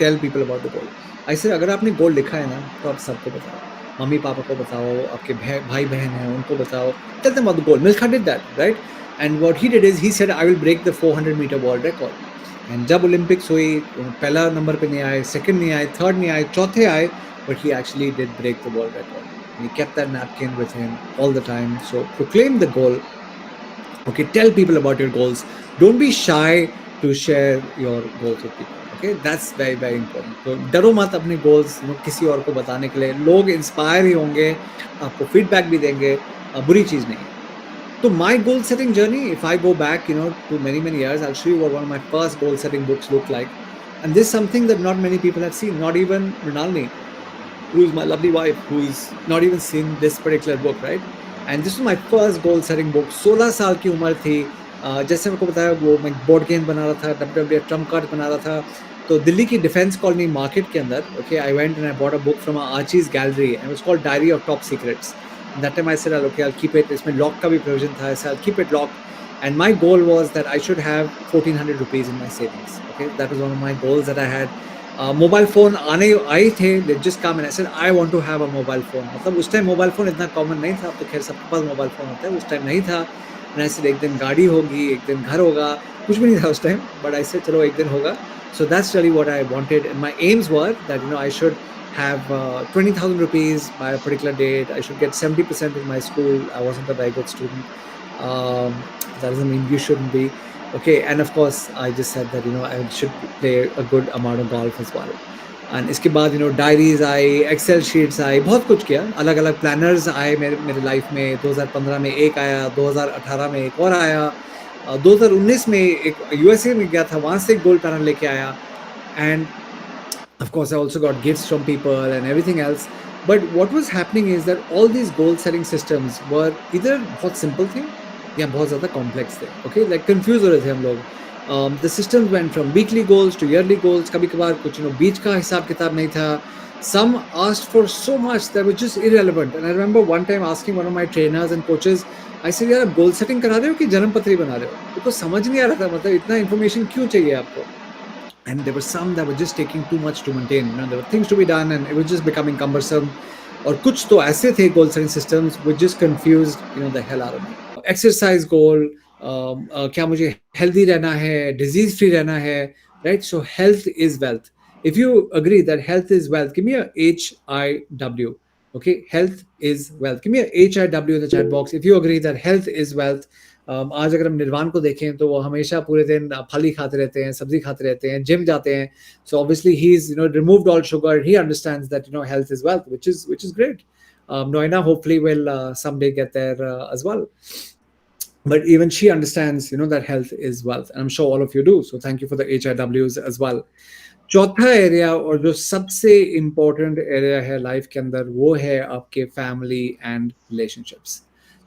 tell people about the goal. I said अगर आपने गोल लिखा है ना, तो आप सबको बताओ. मम्मी पापा को बताओ, आपके भाई बहन हैं उनको बताओ. Tell them about the goal. Milkha did that, right? And what he did is he said, I will break the 400-meter world record. And जब ओलंपिक्स हुई, पहला नंबर पे नहीं आए, सेकंड नहीं आए, थर्ड नहीं आए, चौथे आए, but he actually did break the world record. And he kept that napkin with him all the time. So proclaim the goal. Okay, tell people about your goals. Don't be shy to share your goals with people. Okay, that's very very important. तो डरो मत अपने goals किसी और को बताने के लिए. लोग इंस्पायर ही होंगे, आपको फीडबैक भी देंगे, बुरी चीज़ नहीं है. So my goal setting journey, if I go back, to many many years, I'll show you what one of my first goal setting books looked like. And this is something that not many people have seen, not even Rinaldi, who is my lovely wife, who's not even seen this particular book, right? And this was my first goal setting book. 16 साल की उम्र थी. जैसे मेरे को बताया, वो मैं बोर्ड गेम बना रहा था, डब्ल्यू ट्रम्प कार्ड बना रहा था. तो दिल्ली की डिफेंस कॉलोनी मार्केट के अंदर, okay, I went and I bought a book from Archies Gallery and it's called diary of top secrets. And that time I said, okay, I'll keep it. इसमें lock का भी provision था, so I'll keep it locked. And my goal was that I should have 1400 rupees in my savings. Okay, that was one of my goals that I had. Mobile phone आने आए थे, they just come and I said I want to have a mobile phone. मतलब उस time mobile phone इतना common नहीं था, अब तो खैर सबके पास मोबाइल फ़ोन होता है, उस टाइम नहीं था. एंड आई सेड एक दिन गाड़ी होगी, एक दिन घर होगा, कुछ भी नहीं था उस टाइम, बट आई सेड चलो एक दिन होगा. So that's really what I wanted and my AIIMS were that I should have 20,000 rupees by a particular date. I should get 70% in my school. I wasn't a very good student. That doesn't mean you shouldn't be. Okay, and of course, I just said that I should play a good amount of golf as well. And इसके बाद diaries आई, Excel sheets आई, बहुत कुछ किया. अलग अलग planners आए मेरे मेरे लाइफ में. 2015 में एक आया, 2018 में एक और आया, 2019 में एक यूएसए में गया था, वहाँ से एक गोल्ड प्लानर लेके आया. And of course I also got gifts from people and everything else. But what was happening is that all these goal setting systems were either बहुत simple थे या बहुत ज़्यादा complex थे. Okay, like confused हो रहे थे हम लोग. The systems went from weekly goals to yearly goals. कभी कभार कुछ बीच का हिसाब किताब नहीं था. Some asked for so much that was just irrelevant. And I remember one time asking one of my trainers and coaches, I said, यार आप goal setting करा रहे हो कि जन्म पत्री बना रहे हो? उनको समझ नहीं आ रहा था, मतलब इतना information क्यों चाहिए आपको? And there were some that were just taking too much to maintain. There were things to be done and it was just becoming cumbersome. और कुछ तो ऐसे थे goal setting systems which just confused the hell out of me. Exercise goal, क्या मुझे healthy रहना है, disease free रहना है, right? So health is wealth. If you agree that health is wealth, give me a HIW. Okay, health is wealth. Give me a HIW in the chat box if you agree that health is wealth. आज अगर हम निर्वाण को देखें तो वो हमेशा पूरे दिन फल ही खाते रहते हैं, सब्जी खाते रहते हैं, जिम जाते हैं. So obviously he's removed all sugar. He understands that health is wealth, which is great. Noina hopefully will someday get there as well. But even she understands that health is wealth, and I'm sure all of you do. So thank you for the HIWs as well. चौथा area और जो सबसे important area है life के अंदर, वो है आपके फैमिली एंड रिलेशनशिप्स.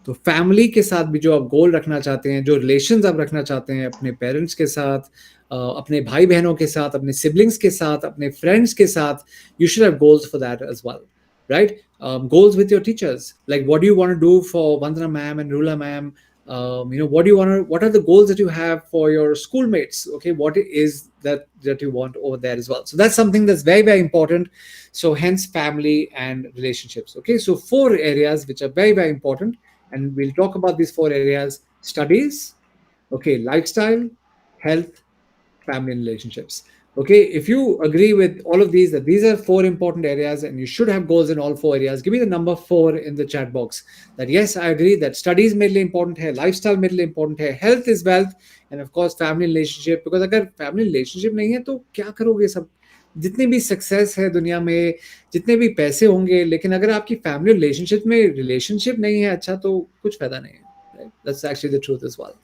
तो फैमिली के साथ भी जो आप गोल रखना चाहते हैं, जो रिलेशंस आप रखना चाहते हैं अपने पेरेंट्स के साथ, अपने भाई बहनों के साथ, अपने सिबलिंग्स के साथ, अपने फ्रेंड्स के साथ, you should have goals for that as as, right? Goals with your teachers, like what do you want to do for Vandana ma'am and Rula ma'am. What are the goals that you have for your schoolmates? Okay, what is that you want over there as well? So that's something that's very very important. So hence family and relationships. Okay, so 4 areas which are very very important, and we'll talk about these 4 areas: studies, okay, lifestyle, health, family and relationships. Okay, if you agree with all of these, that these are 4 important areas and you should have goals in all 4 areas, give me the number 4 in the chat box. That yes, I agree that studies mainly important hai, lifestyle mainly important hai, health is wealth, and of course family relationship. Because अगर family relationship नहीं है तो क्या करोगे सब? जितनी भी success है दुनिया में, जितने भी पैसे होंगे, लेकिन अगर आपकी फैमिली रिलेशनशिप नहीं है अच्छा, तो कुछ फायदा नहीं है. That's actually the truth as well.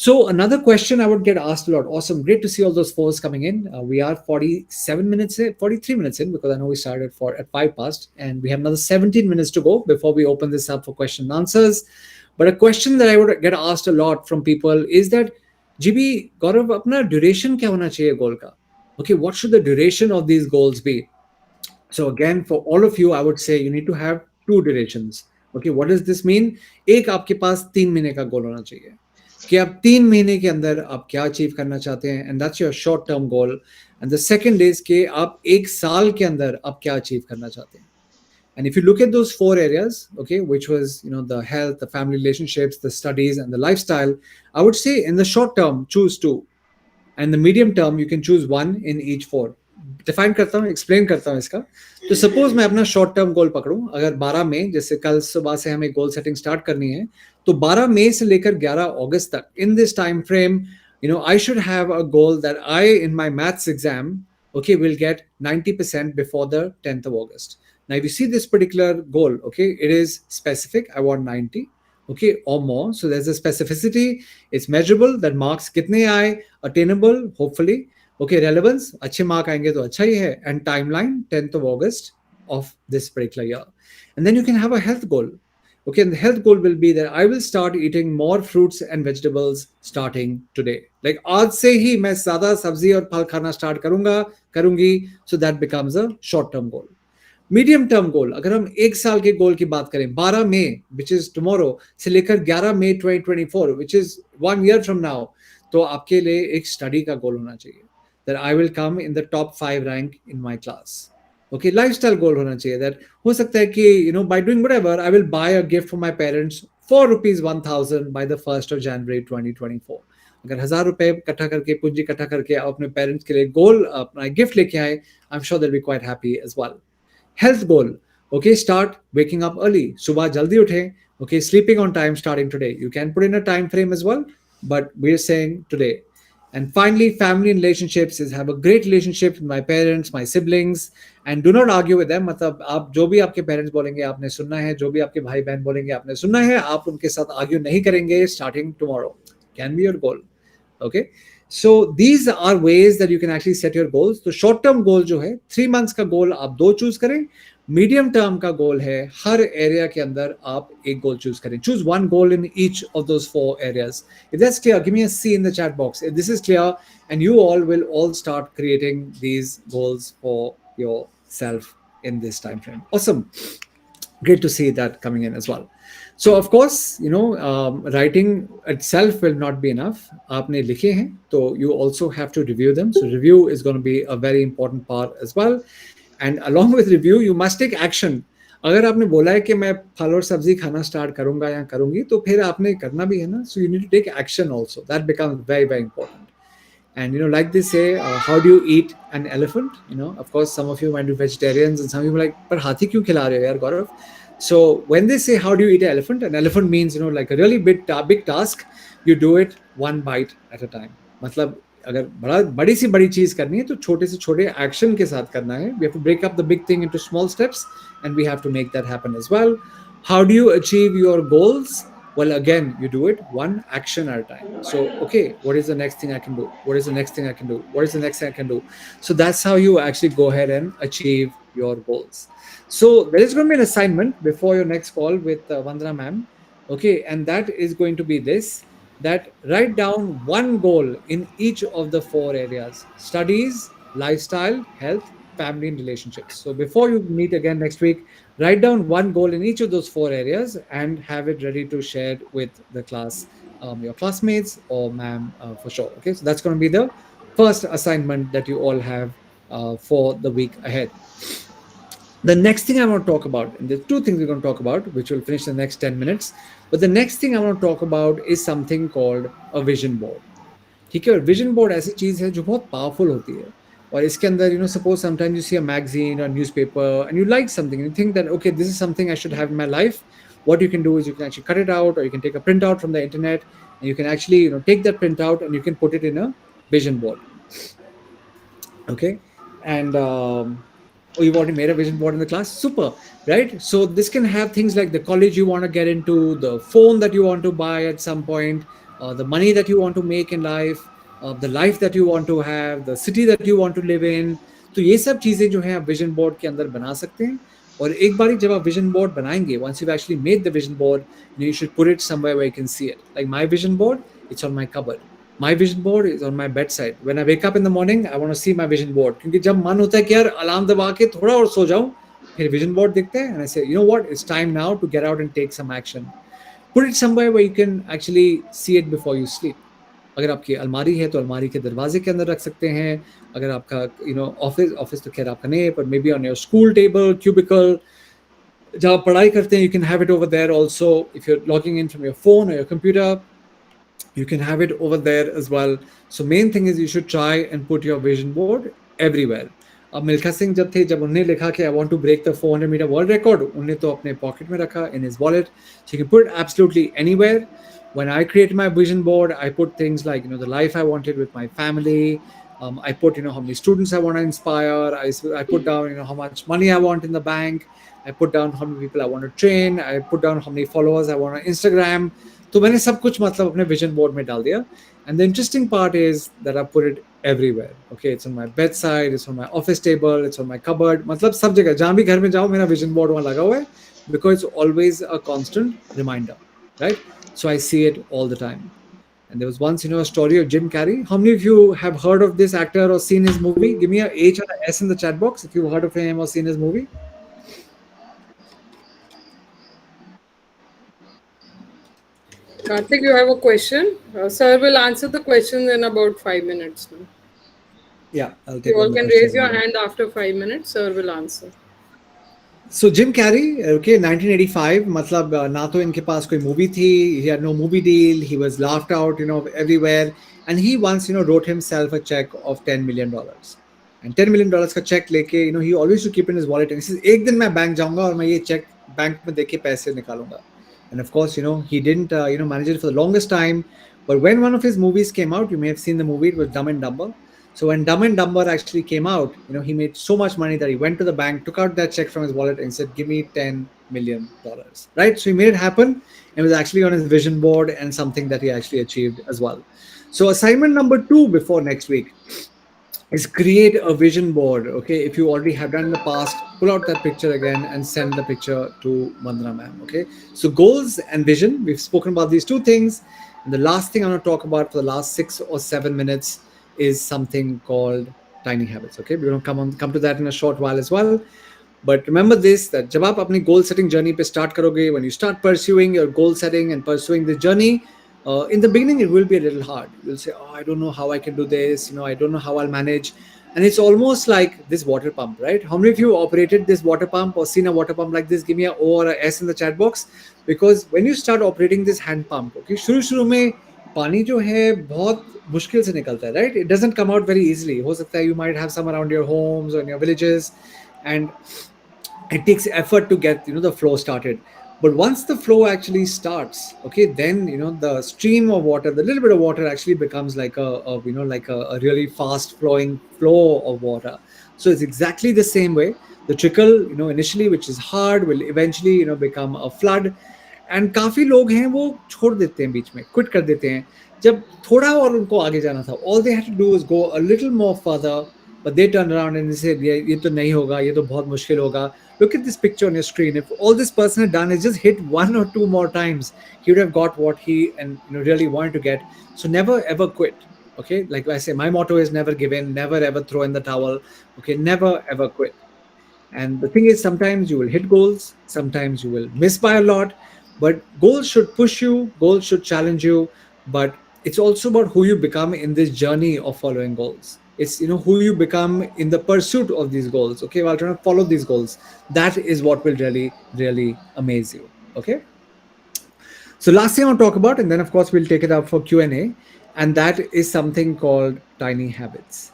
So another question I would get asked a lot. Awesome, great to see all those fours coming in. We are 47 minutes in, 43 minutes in, because I know we started at 5 past, and we have another 17 minutes to go before we open this up for question and answers. But a question that I would get asked a lot from people is that, GB, Gaurav, apna duration kya hona chahiye goal ka? Okay, what should the duration of these goals be? So again, for all of you, I would say you need to have 2 durations. Okay, what does this mean? एक आपके पास 3 महीने का goal होना चाहिए कि आप 3 महीने के अंदर आप क्या अचीव करना चाहते हैं, and that's your short term goal. And the second is कि आप 1 साल के अंदर आप क्या अचीव करना चाहते हैं. And if you look at those 4 areas, okay, which was the health, the family relationships, the studies, and the lifestyle, I would say in the short term, choose 2. and the medium term you can choose one in each four. Define करता हूँ, explain करता हूँ इसका. तो suppose मैं अपना short term goal पकड़ूं, अगर 12 मई, जैसे कल सुबह से हमें गोल सेटिंग स्टार्ट करनी है, तो 12 मई से लेकर 11 अगस्त तक, in this time frame, I should have a goal that I, in my maths exam, okay, will get 90% before the 10th of August. Now, if you see this particular goal, okay, it is specific. I want 90, okay, or more. So there's a specificity. It's measurable. That marks kitne aaye, attainable, hopefully. Okay, relevance, अच्छे mark आएंगे तो अच्छा ही है. And timeline, 10th of August of this particular year. And then you can have a health goal. Okay, and the health goal will be that I will start eating more fruits and vegetables starting today. Like आज से ही मैं ज़्यादा सब्जी और फल खाना start करूंगा, करूंगी. So that becomes a short term goal. Medium term goal, अगर हम एक साल के गोल की बात करें, 12 मई विच इज टुमारो से लेकर 11 May 2024 which is 1 year from now, तो आपके लिए एक स्टडी का गोल होना चाहिए, that I will come in the top 5 rank in my class. Okay, lifestyle goal होना चाहिए, दैट हो सकता है कि by doing whatever I will buy a gift for my parents for ₹1000 by the 1st of January 2024. अगर 1000 रुपए इकट्ठा करके, पूंजी इकट्ठा करके आप अपने पेरेंट्स के लिए गोल, अपना गिफ्ट लेके आए, I am sure they will be quite happy as well. Health goal, okay, start waking up early, subah jaldi uthe, okay, sleeping on time starting today. You can put in a time frame as well, but we're saying today. And finally, family and relationships is have a great relationship with my parents, my siblings, and do not argue with them. मतलब आप जो भी आपके parents बोलेंगे आपने सुनना है, जो भी आपके भाई बहन बोलेंगे आपने सुनना है, आप उनके साथ आर्ग्यू नहीं करेंगे starting tomorrow. Can be your goal. Okay, so these are ways that you can actually set your goals. तो शॉर्ट टर्म गोल जो है 3 months का गोल आप 2 चूज करें. मीडियम टर्म का गोल है हर एरिया के अंदर आप एक गोल चूज करें. Choose one goal in each of those 4 areas. If that's clear, give me a C in the chat box if this is clear, and you all will all start creating these goals for yourself in this time frame. Awesome, great to see that coming in as well. So of course, writing itself will not be enough. आपने लिखे हैं, तो you also have to review them. So review is going to be a very important part as well. And along with review, you must take action. अगर आपने बोला है कि मैं फल और सब्जी खाना स्टार्ट करूंगा या करूंगी, तो फिर आपने करना भी है ना. So you need to take action also. That becomes very, very important. And like they say, how do you eat an elephant? Of course, some of you might be vegetarians, and some people are like, "Par hathi kyun khila rahe ho, yaar, Gaurav?" So when they say, "How do you eat an elephant means like a really big task. You do it one bite at a time. मतलब अगर बड़ी सी बड़ी चीज करनी है, तो छोटे से छोटे एक्शन के साथ करना है. We have to break up the big thing into small steps, and we have to make that happen as well. How do you achieve your goals? Well, again, you do it one action at a time. So, okay, what is the next thing I can do? What is the next thing I can do? What is the next thing I can do? So that's how you actually go ahead and achieve your goals. So there is going to be an assignment before your next call with Vandana ma'am. Okay, and that is going to be this, that write down one goal in each of the 4 areas: studies, lifestyle, health, family, and relationships. So before you meet again next week, write down one goal in each of those 4 areas and have it ready to share with the class, your classmates or ma'am, for sure. Okay, so that's going to be the first assignment that you all have for the week ahead. The next thing I want to talk about, and there's 2 things we're going to talk about, which will finish in the next 10 minutes. But the next thing I want to talk about is something called a vision board. ठीक है, और vision board ऐसी चीज है जो बहुत powerful होती है. और इसके अंदर suppose sometimes you see a magazine और newspaper and you like something and you think that okay, this is something I should have in my life. What you can do is you can actually cut it out, or you can take a print out from the internet, and you can actually take that print out and you can put it in a vision board. Okay, and oh, you've already made a vision board in the class, super, right? So this can have things like the college you want to get into, the phone that you want to buy at some point, the money that you want to make in life, the life that you want to have, the city that you want to live in. तो ये सब चीजें जो हैं आप vision board के अंदर बना सकते हैं. और एक बारी जब आप विजन बोर्ड बनाएंगे, once you've actually made the vision board, you should put it somewhere where you can see it. Like my vision board, it's on my cupboard. My vision board is on my bedside. When I wake up in the morning, I want to see my vision board. क्योंकि जब मन होता है कि यार alarm दबा के थोड़ा और सो जाऊं, फिर विजन बोर्ड दिखते हैं, and I say, you know what, it's time now to get out and take some action. Put it somewhere where you can actually see it before you sleep. अगर आपकी अलमारी है तो अलमारी के दरवाजे के अंदर रख सकते हैं. अगर आपका ऑफिस तो खैर आपका नहीं है, but maybe on your school table, cubicle, जहाँ पढ़ाई करते हैं, you can have it over there also. If you're logging in from your phone or your computer, You can have it over there as well. So main thing is you should try and put your vision board everywhere. अब मिल्खा सिंह जब थे, जब उन्होंने लिखा कि I want to break the 400 metre world record, उन्होंने तो अपने पॉकेट में रखा, in his wallet. So you can put absolutely anywhere. When I create my vision board, I put things like, the life I wanted with my family. I put, how many students I want to inspire. I put down, how much money I want in the bank. I put down how many people I want to train. I put down how many followers I want on Instagram. तो मैंने सब कुछ मतलब अपने vision board में डाल दिया. And the interesting part is that I put it everywhere. Okay, it's on my bedside, it's on my office table, it's on my cupboard. मतलब सब जगह जहाँ भी घर में जाओ मेरा विजन बोर्ड वहाँ लगा हुआ है, because it's always a constant reminder, right? So I see it all the time. And there was once, a story of Jim Carrey. How many of you have heard of this actor or seen his movie? Give me a H or a S in the chat box if you've heard of him or seen his movie. Karthik, you have a question? Sir will answer the question in about 5 minutes now. Yeah, I'll take You one all more can question. raise your hand after 5 minutes. Sir will answer. So Jim Carrey, okay, 1985, matlab na to inke paas koi movie thi, he had no movie deal, he was laughed out, everywhere, and he once, wrote himself a check of $10 million. And $10 million ka check leke, he always used to keep in his wallet, and he says, "Ek din main bank jaunga aur main ye check bank mein deke paise nikalunga." And of course, he didn't, manage it for the longest time. But when one of his movies came out, you may have seen the movie, it was Dumb and Dumber. So when Dumb and Dumber actually came out, he made so much money that he went to the bank, took out that check from his wallet, and said, "Give me $10 million." Right? So he made it happen, and it was actually on his vision board and something that he actually achieved as well. So assignment number 2 before next week is create a vision board. Okay, if you already have done in the past, pull out that picture again and send the picture to Vandana ma'am. Okay, so goals and vision, we've spoken about these two things, and the last thing I want to talk about for the last 6 or 7 minutes is something called tiny habits. Okay, we're going to come to that in a short while as well. But remember this, that जब आप अपनी goal setting journey पे start करोगे, when you start pursuing your goal setting and pursuing the journey, in the beginning it will be a little hard. You'll say, "Oh, I don't know how I can do this. I don't know how I'll manage." And it's almost like this water pump, right? How many of you operated this water pump or seen a water pump like this? Give me a O or a S in the chat box. Because when you start operating this hand pump, okay, शुरू में पानी जो है बहुत मुश्किल से निकलता है, right? It doesn't come out very easily. हो सकता है you might have some around your homes or in your villages, and it takes effort to get the flow started. But once the flow actually starts, okay, then the stream of water, the little bit of water actually becomes like a really fast flowing flow of water. So it's exactly the same way. The trickle, initially, which is hard, will eventually become a flood. And काफी लोग हैं वो छोड़ देते हैं, बीच में quit कर देते हैं जब थोड़ा और उनको आगे जाना था. All they had to do is go a little more further, but they turn around and they say, ये तो नहीं होगा, ये तो बहुत मुश्किल होगा. Look at this picture on your screen. If all this person had done is just hit one or two more times, he would have got what he and really wanted to get. So never ever quit. Okay, like I say, my motto is never give in, never ever throw in the towel. Okay, never ever quit. And the thing is, sometimes you will hit goals, sometimes you will miss by a lot, but goals should push you, goals should challenge you. But it's also about who you become in this journey of following goals. It's who you become in the pursuit of these goals. Okay, while trying to follow these goals, that is what will really, really amaze you. Okay. So last thing I'll talk about, and then of course we'll take it up for Q&A, and that is something called tiny habits.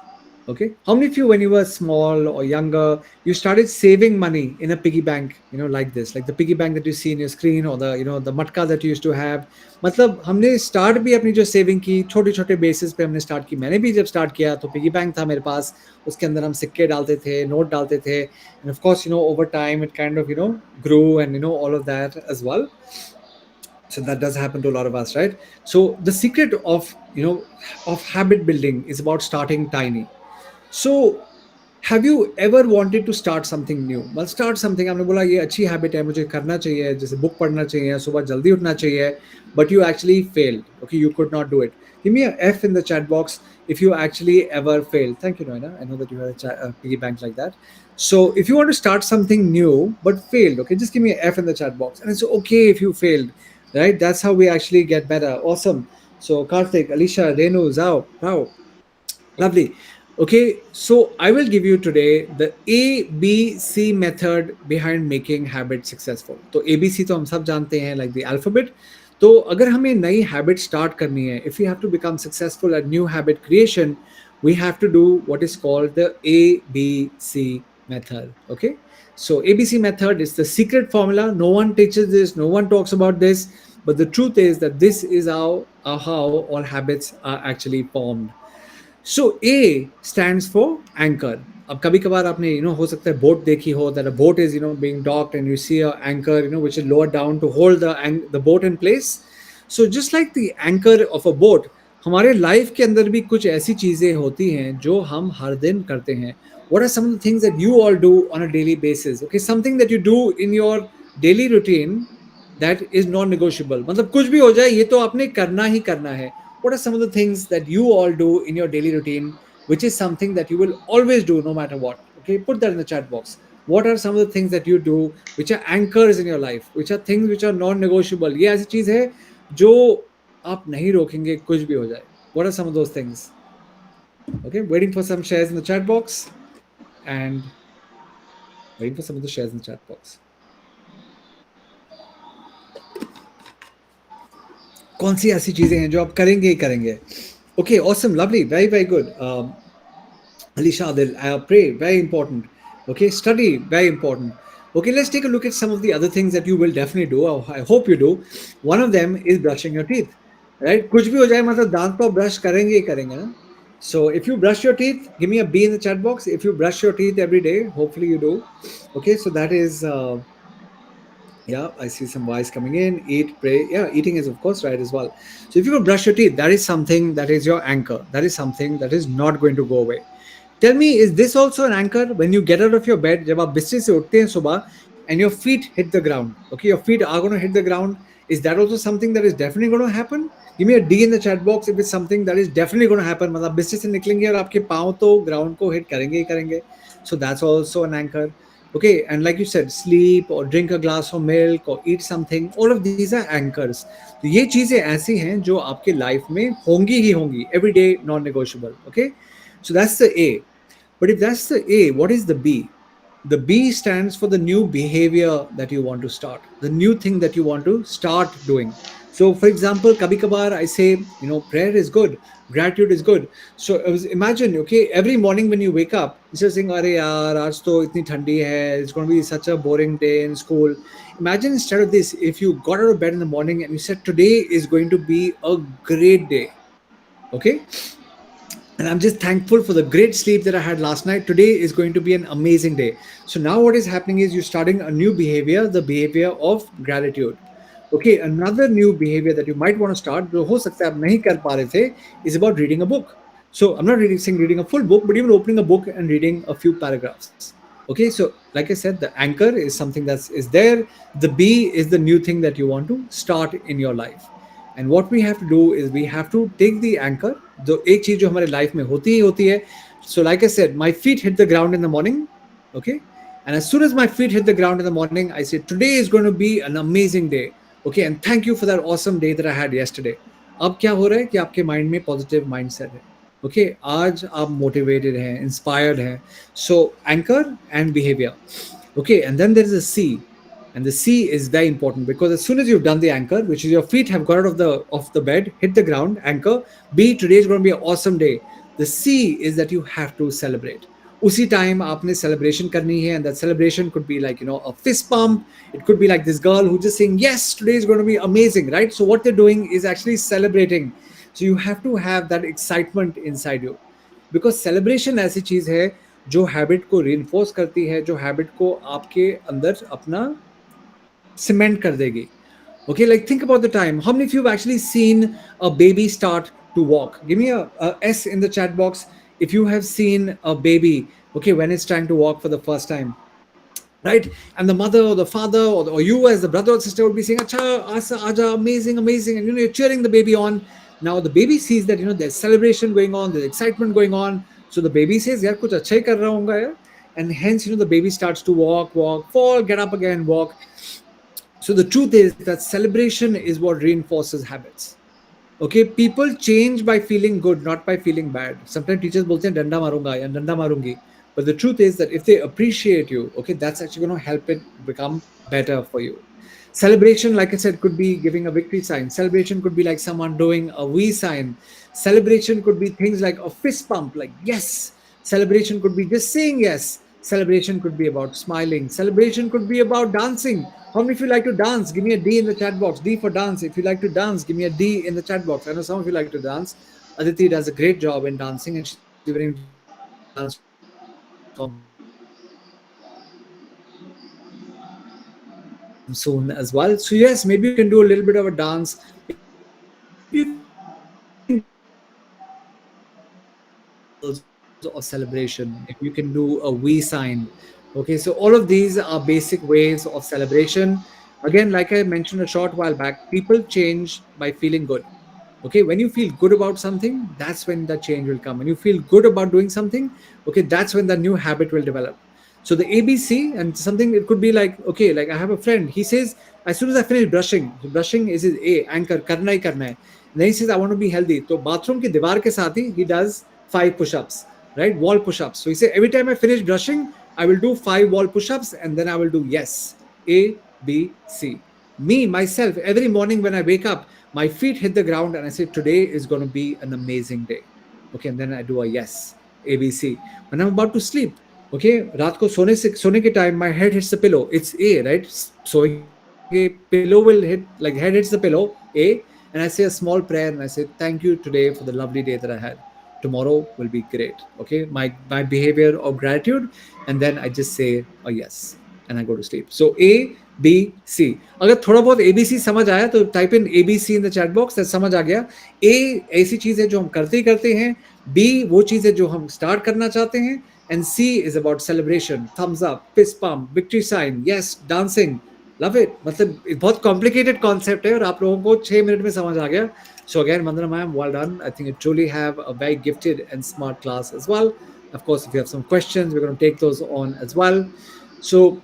Okay, how many of you, when you were small or younger, you started saving money in a piggy bank, like this, like the piggy bank that you see in your screen, or the the matka that you used to have. मतलब हमने start भी अपनी जो saving की छोटे छोटे basis पे हमने start की. मैंने भी जब start किया तो piggy bank था मेरे पास, उसके अंदर हम सिक्के डालते थे, note डालते थे, and of course over time it kind of grew, and all of that as well. So that does happen to a lot of us, right? So the secret of of habit building is about starting tiny. So have you ever wanted to start something new? Well, start something. आपने बोला ये अच्छी habit है, मुझे करना चाहिए, जैसे book पढ़ना चाहिए, सुबह जल्दी उठना चाहिए, but you actually failed. Okay, you could not do it. Give me a F in the chat box if you actually ever failed. Thank you, Noina. I know that you had a piggy bank like that. So if you want to start something new but failed, okay, just give me a F in the chat box, and it's okay if you failed, right? That's how we actually get better. Awesome. So Karthik, Alicia, Renu, Zao, wow, lovely. Okay, so I will give you today the ABC method behind making habits successful. So ABC तो हम सब जानते हैं, like the alphabet. तो अगर हमें नई habit start करनी है, if you have to become successful at new habit creation, we have to do what is called the ABC method. Okay, so ABC method is the secret formula. No one teaches this, no one talks about this, but the truth is that this is how all habits are actually formed. So A stands for anchor. अब कभी कभार आपने हो सकता है boat देखी हो, that a boat is being docked and you see a anchor which is lowered down to hold the boat in place. So just like the anchor of a boat, हमारे लाइफ के अंदर भी कुछ ऐसी चीजें होती हैं जो हम हर दिन करते हैं. What are some of the things that you all do on a daily basis? Okay, something that you do in your daily routine that is non-negotiable. मतलब कुछ भी हो जाए ये तो आपने करना ही करना है. What are some of the things that you all do in your daily routine, which is something that you will always do no matter what? Okay, put that in the chat box. What are some of the things that you do which are anchors in your life, which are things which are non-negotiable? ये ऐसी चीज है जो आप नहीं रोकेंगे कुछ भी हो जाए. What are some of those things? Okay, waiting for some shares in the chat box and waiting for some of the shares in the chat box. कौन सी ऐसी चीजें हैं जो आप करेंगे ही करेंगे? Okay, awesome, lovely, very very good. Alisha Adil, pray, very important. Okay, study, very important. Okay, let's take a look at some of the other things that you will definitely do. I hope you do. One of them is brushing your teeth. Right? कुछ भी हो जाए मतलब दांत तो brush करेंगे ही करेंगे ना. So if you brush your teeth, give me a B in the chat box. If you brush your teeth every day, hopefully you do. Okay, so that is yeah, I see some Y's coming in. Eat, pray. Yeah, eating is of course right as well. So if you could brush your teeth, that is something that is your anchor. That is something that is not going to go away. Tell me, is this also an anchor when you get out of your bed? जब आप बिस्तर से उठते हैं सुबह and your feet hit the ground. Okay, your feet are going to hit the ground. Is that also something that is definitely going to happen? Give me a D in the chat box if it's something that is definitely going to happen. मतलब बिस्तर से निकलेंगे और आपके पाँव तो ground को hit करेंगे ही करेंगे. So that's also an anchor. Okay, and like you said, sleep or drink a glass of milk or eat something, all of these are anchors. तो ये चीजें ऐसी हैं जो आपके लाइफ में होंगी ही होंगी, every day non-negotiable. Okay, so that's the A. But if that's the A, what is the B? The B stands for the new behavior that you want to start, the new thing that you want to start doing. So, for example, kabhi kabar I say, prayer is good, gratitude is good. So, imagine, okay, every morning when you wake up, instead of saying, "Are yaar, aaj to itni thandi hai, it's going to be such a boring day in school." Imagine instead of this, if you got out of bed in the morning and you said, "Today is going to be a great day." Okay, and I'm just thankful for the great sleep that I had last night. Today is going to be an amazing day. So now what is happening is you're starting a new behavior, the behavior of gratitude. Okay, another new behavior that you might want to start, जो हो सकता है आप नहीं कर पा रहे थे, is about reading a book. So I'm not really saying reading a full book, but even opening a book and reading a few paragraphs. Okay, so like I said, the anchor is something that is there. The B is the new thing that you want to start in your life. And what we have to do is we have to take the anchor, जो एक चीज जो हमारे life में होती ही होती है. So like I said, my feet hit the ground in the morning. Okay, and as soon as my feet hit the ground in the morning, I say today is going to be an amazing day. Okay, and thank you for that awesome day that I had yesterday. अब क्या हो रहा है कि आपके mind में positive mindset है. Okay, आज आप मोटिवेटेड हैं, इंस्पायर्ड हैं. So anchor and behaviour. Okay, and then there is a C, and the C is very important because as soon as you've done the anchor, which is your feet have got out of the bed, hit the ground, anchor. B, today is going to be an awesome day. The C is that you have to celebrate. उसी time आपने celebration करनी है, and that celebration could be like a fist pump. It could be like this girl who just saying yes, today is going to be amazing, right? So what they're doing is actually celebrating. So you have to have that excitement inside you, because celebration ऐसी चीज है जो habit को reinforce करती है, जो habit को आपके अंदर अपना सीमेंट कर देगी. Okay, like think about the time. How many of you have actually seen a baby start to walk? Give me a S in the chat box if you have seen a baby, okay, when it's trying to walk for the first time, right? And the mother or the father or you as the brother or sister would be saying, "Acha, asa, aja, amazing, amazing," and you're cheering the baby on. Now the baby sees that there's celebration going on, there's excitement going on. So the baby says, "Yaar, kuch acha hi kar raha hoga yaar," and hence the baby starts to walk, fall, get up again, walk. So the truth is that celebration is what reinforces habits. Okay, people change by feeling good, not by feeling bad. Sometimes teachers बोलते हैं डंडा मारूंगा या डंडा मारूंगी, but the truth is that if they appreciate you, okay, that's actually going to help it become better for you. Celebration, like I said, could be giving a victory sign. Celebration could be like someone doing a V sign. Celebration could be things like a fist pump, like yes. Celebration could be just saying yes. Celebration could be about smiling. Celebration could be about dancing. How many of you like to dance? Give me a D in the chat box. D for dance. If you like to dance, give me a D in the chat box. I know some of you like to dance. Aditi does a great job in dancing, and she's very interested in dance from soon as well. So yes, maybe you can do a little bit of a dance. If you can do a dance, you can do a dance. If you can do a dance, if you can do a dance, if you can do a dance, if you can do a dance, if you can do a dance, these are all symbols of celebration. If you can do a V sign, okay, so all of these are basic ways of celebration. Again, like I mentioned a short while back, people change by feeling good. Okay, when you feel good about something, that's when the change will come. When you feel good about doing something, okay, that's when the new habit will develop. So the ABC and something, it could be like, okay, like I have a friend, he says, as soon as I finish brushing, so brushing is his A, anchor, karna hi karna hai. And then he says, I want to be healthy. So bathroom ki diwar ke saath hi, he does 5 push-ups, right? Wall push-ups. So he said, every time I finish brushing, I will do 5 wall push-ups and then I will do yes, A, B, C. Me, myself, every morning when I wake up, my feet hit the ground and I say, today is going to be an amazing day. Okay, and then I do a yes, ABC. When I'm about to sleep, okay, रात को सोने के time, my head hits the pillow. It's A, right? सोएंगे, pillow will hit, like head hits the pillow, A, and I say a small prayer and I say, thank you today for the lovely day that I had. Tomorrow will be great. Okay, my behavior of gratitude, and then I just say a yes and I go to sleep. So A, B, C. अगर थोड़ा बहुत ABC समझ आया तो type in ABC in the chat box, समझ आ गया. A ऐसी चीज है जो हम करते ही करते हैं. B वो चीज है जो हम स्टार्ट करना चाहते हैं. And C is about celebration, thumbs up, fist pump, victory sign, yes, dancing. Love it. मतलब बहुत कॉम्प्लिकेटेड कॉन्सेप्ट है और आप लोगों को 6 मिनट में समझ आ गया. So again, Vandana ma'am, well done. I think you truly have a very gifted and smart class as well. Of course, if you have some questions, we're going to take those on as well. So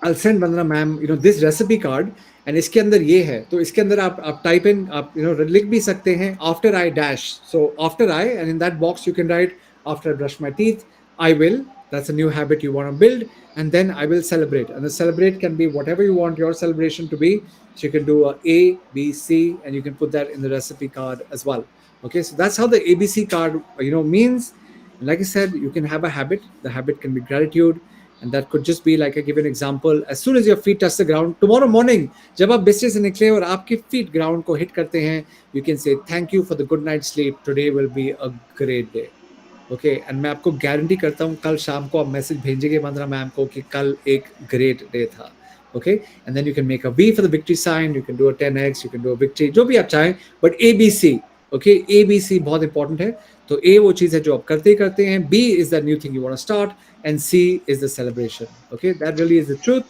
I'll send Vandana ma'am, this recipe card, and इसके अंदर ये है, तो इसके अंदर आप type in, आप लिख भी सकते हैं after I dash. So after I, and in that box you can write, after I brush my teeth, I will. That's a new habit you want to build, and then I will celebrate. And the celebrate can be whatever you want your celebration to be. So you can do A, B, C, and you can put that in the recipe card as well. Okay, so that's how the ABC card means. And like I said, you can have a habit. The habit can be gratitude. And that could just be, like I give an example, as soon as your feet touch the ground tomorrow morning, जब आप बिस्तर से निकले और आपके feet ground को hit करते हैं, you can say thank you for the good night's sleep, today will be a great day. Okay, and मैं आपको गारंटी करता हूँ कल शाम को आप मैसेज भेजेंगे वंदना मैम को कि कल एक ग्रेट डे था. Okay, and then you can make a V for the victory sign, you can do a 10x, you can do a victory, जो भी आप चाहें, बट ABC. ओके, ABC बहुत इंपॉर्टेंट है. तो A वो चीज़ है जो आप करते ही करते हैं, B is the new thing you want to start, and C is the celebration. Okay, that really is the truth.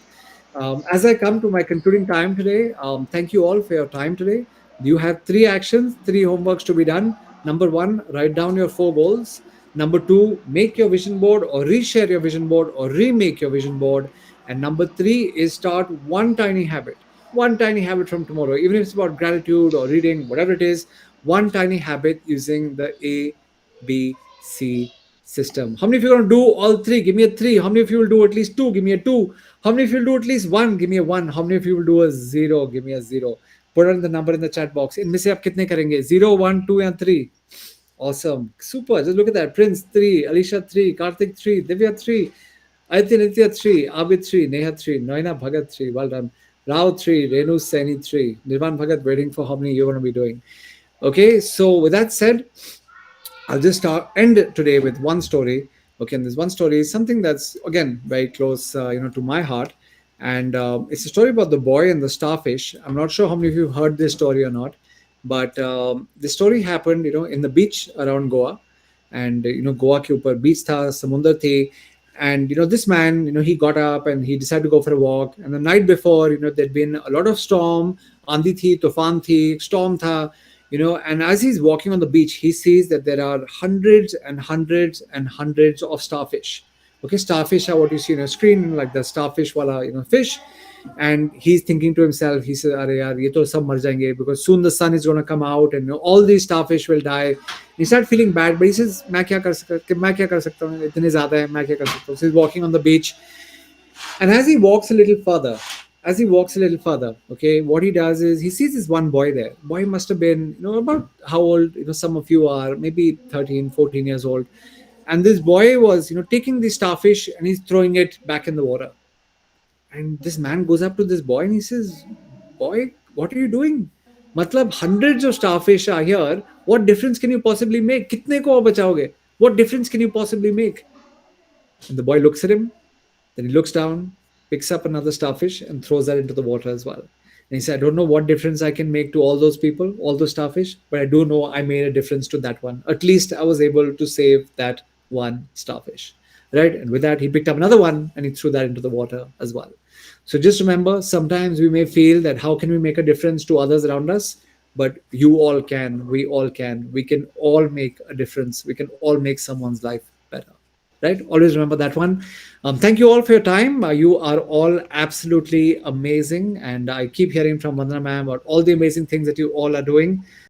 As I come to my concluding time today, thank you all for your time today. You have 3 actions, 3 homeworks to be done. Number 1, write down your 4 goals. Number 2, make your vision board or reshare your vision board or remake your vision board. And number 3 is start one tiny habit. One tiny habit from tomorrow, even if it's about gratitude or reading, whatever it is, one tiny habit using the A, B, C system. How many of you are going to do all 3? Give me a 3. How many of you will do at least 2? Give me a 2. How many of you will do at least 1? Give me a 1. How many of you will do a 0? Give me a 0. Put on the number in the chat box. इनमें से आप कितने करेंगे? 0, 1, 2 या 3? Awesome. Super. Just look at that. Prince 3, Alicia 3, Karthik 3, Divya 3, Nitya 3, Abid 3, Neha 3, Noina Bhagat 3. Well done. Rao 3, Renu Saini 3. Nirvan Bhagat waiting for how many you're going to be doing. Okay, so with that said, I'll just end today with one story. Okay, and this one story is something that's again very close, to my heart, and it's a story about the boy and the starfish. I'm not sure how many of you have heard this story or not, but the story happened, in the beach around Goa, and Goa के ऊपर beach था, समुंदर थे, and this man, he got up and he decided to go for a walk. And the night before, there'd been a lot of storm, आंधी थी, तूफान थी, storm था, and as he's walking on the beach, he sees that there are hundreds and hundreds and hundreds of starfish. Okay, starfish are what you see on a screen, like the starfish wala, fish. And he's thinking to himself, he says, "Arey yaar, ye to sab mar jayenge because soon the sun is going to come out and all these starfish will die." He started feeling bad, but he says, मैं क्या कर सकता हूँ, इतने ज़्यादा है, मैं क्या कर सकता हूँ. So he's walking on the beach, and as he walks a little further, as he walks a little further, okay, what he does is he sees this one boy there. Boy must have been, about how old, some of you are, maybe 13, 14 years old. And this boy was, taking the starfish and he's throwing it back in the water. And this man goes up to this boy and he says, "Boy, what are you doing? Matlab, hundreds of starfish are here. What difference can you possibly make? Kitne ko aur bachaoge? What difference can you possibly make?" And the boy looks at him, then he looks down, picks up another starfish, and throws that into the water as well. And he said, "I don't know what difference I can make to all those people, all those starfish, but I do know I made a difference to that one. At least I was able to save that one starfish." Right? And with that, he picked up another one and he threw that into the water as well. So just remember, sometimes we may feel that how can we make a difference to others around us? But you all can, we all can. We can all make a difference. We can all make someone's life better. Right? Always remember that one. Thank you all for your time. You are all absolutely amazing. And I keep hearing from Vandana ma'am about all the amazing things that you all are doing.